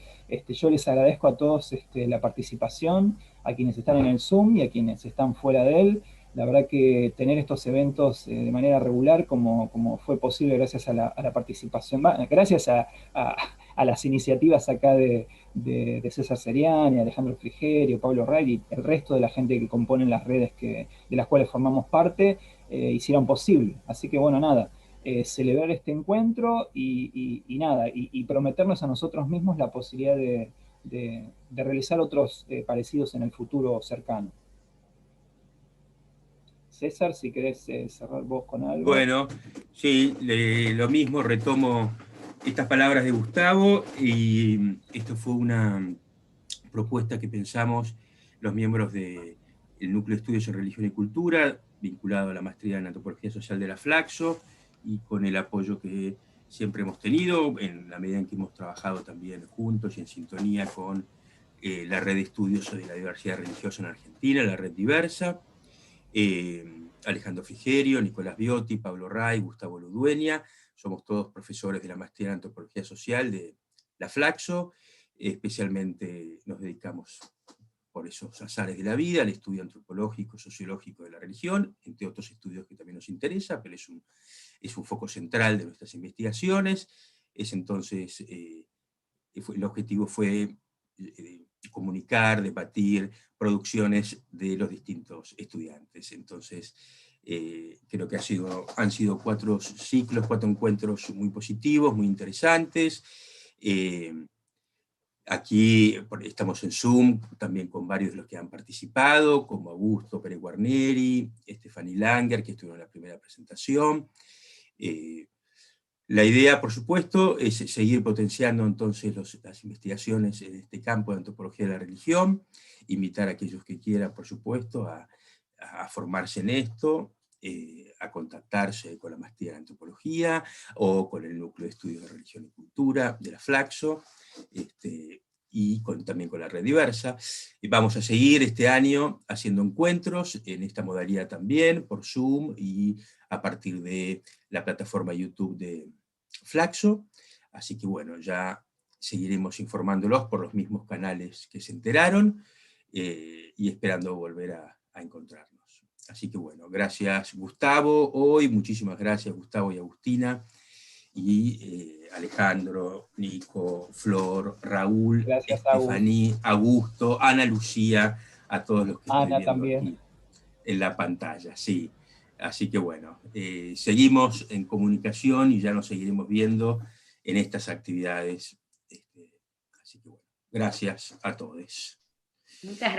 yo les agradezco a todos la participación, a quienes están en el Zoom y a quienes están fuera de él. La verdad que tener estos eventos de manera regular, como fue posible gracias a la participación, gracias a las iniciativas acá de César Seriani, Alejandro Frigerio, Pablo Ray y el resto de la gente que componen las redes de las cuales formamos parte, hicieron posible. Así que bueno, nada, celebrar este encuentro y nada, y prometernos a nosotros mismos la posibilidad realizar otros parecidos en el futuro cercano. César, si querés cerrar vos con algo. Bueno, sí, lo mismo, retomo estas palabras de Gustavo, y esto fue una propuesta que pensamos los miembros del Núcleo de Estudios en Religión y Cultura, vinculado a la maestría en Antropología Social de la Flaxo, y con el apoyo que siempre hemos tenido, en la medida en que hemos trabajado también juntos y en sintonía con la Red de Estudios sobre la Diversidad Religiosa en Argentina, la Red Diversa, Alejandro Frigerio, Nicolás Biotti, Pablo Ray, Gustavo Ludueña, somos todos profesores de la maestría en Antropología Social de la Flaxo, especialmente nos dedicamos por esos azares de la vida, al estudio antropológico, sociológico de la religión, entre otros estudios que también nos interesa, pero es un foco central de nuestras investigaciones. Entonces, el objetivo fue comunicar, debatir producciones de los distintos estudiantes. Entonces, creo que han sido 4 ciclos, 4 encuentros muy positivos, muy interesantes. Aquí estamos en Zoom, también con varios de los que han participado, como Augusto Pérez Guarneri, Stephanie Langer, que estuvo en la primera presentación. La idea, por supuesto, es seguir potenciando entonces las investigaciones en este campo de antropología de la religión, invitar a aquellos que quieran, por supuesto, a formarse en esto, a contactarse con la maestría en antropología, o con el Núcleo de Estudios de Religión y Cultura de la Flaxo, y también con la Red Diversa. Y vamos a seguir este año haciendo encuentros en esta modalidad también, por Zoom, y a partir de la plataforma YouTube de Flaxo. Así que bueno, ya seguiremos informándolos por los mismos canales que se enteraron, y esperando volver a encontrarnos. Así que bueno, gracias Gustavo hoy, muchísimas gracias Gustavo y Agustina, y Alejandro, Nico, Flor, Raúl, Gracias, Estefaní, Augusto, Ana Lucía, a todos los que estoy Ana viendo también aquí en la pantalla, sí. Así que bueno, seguimos en comunicación y ya nos seguiremos viendo en estas actividades. Así que bueno, gracias a todos. Muchas gracias.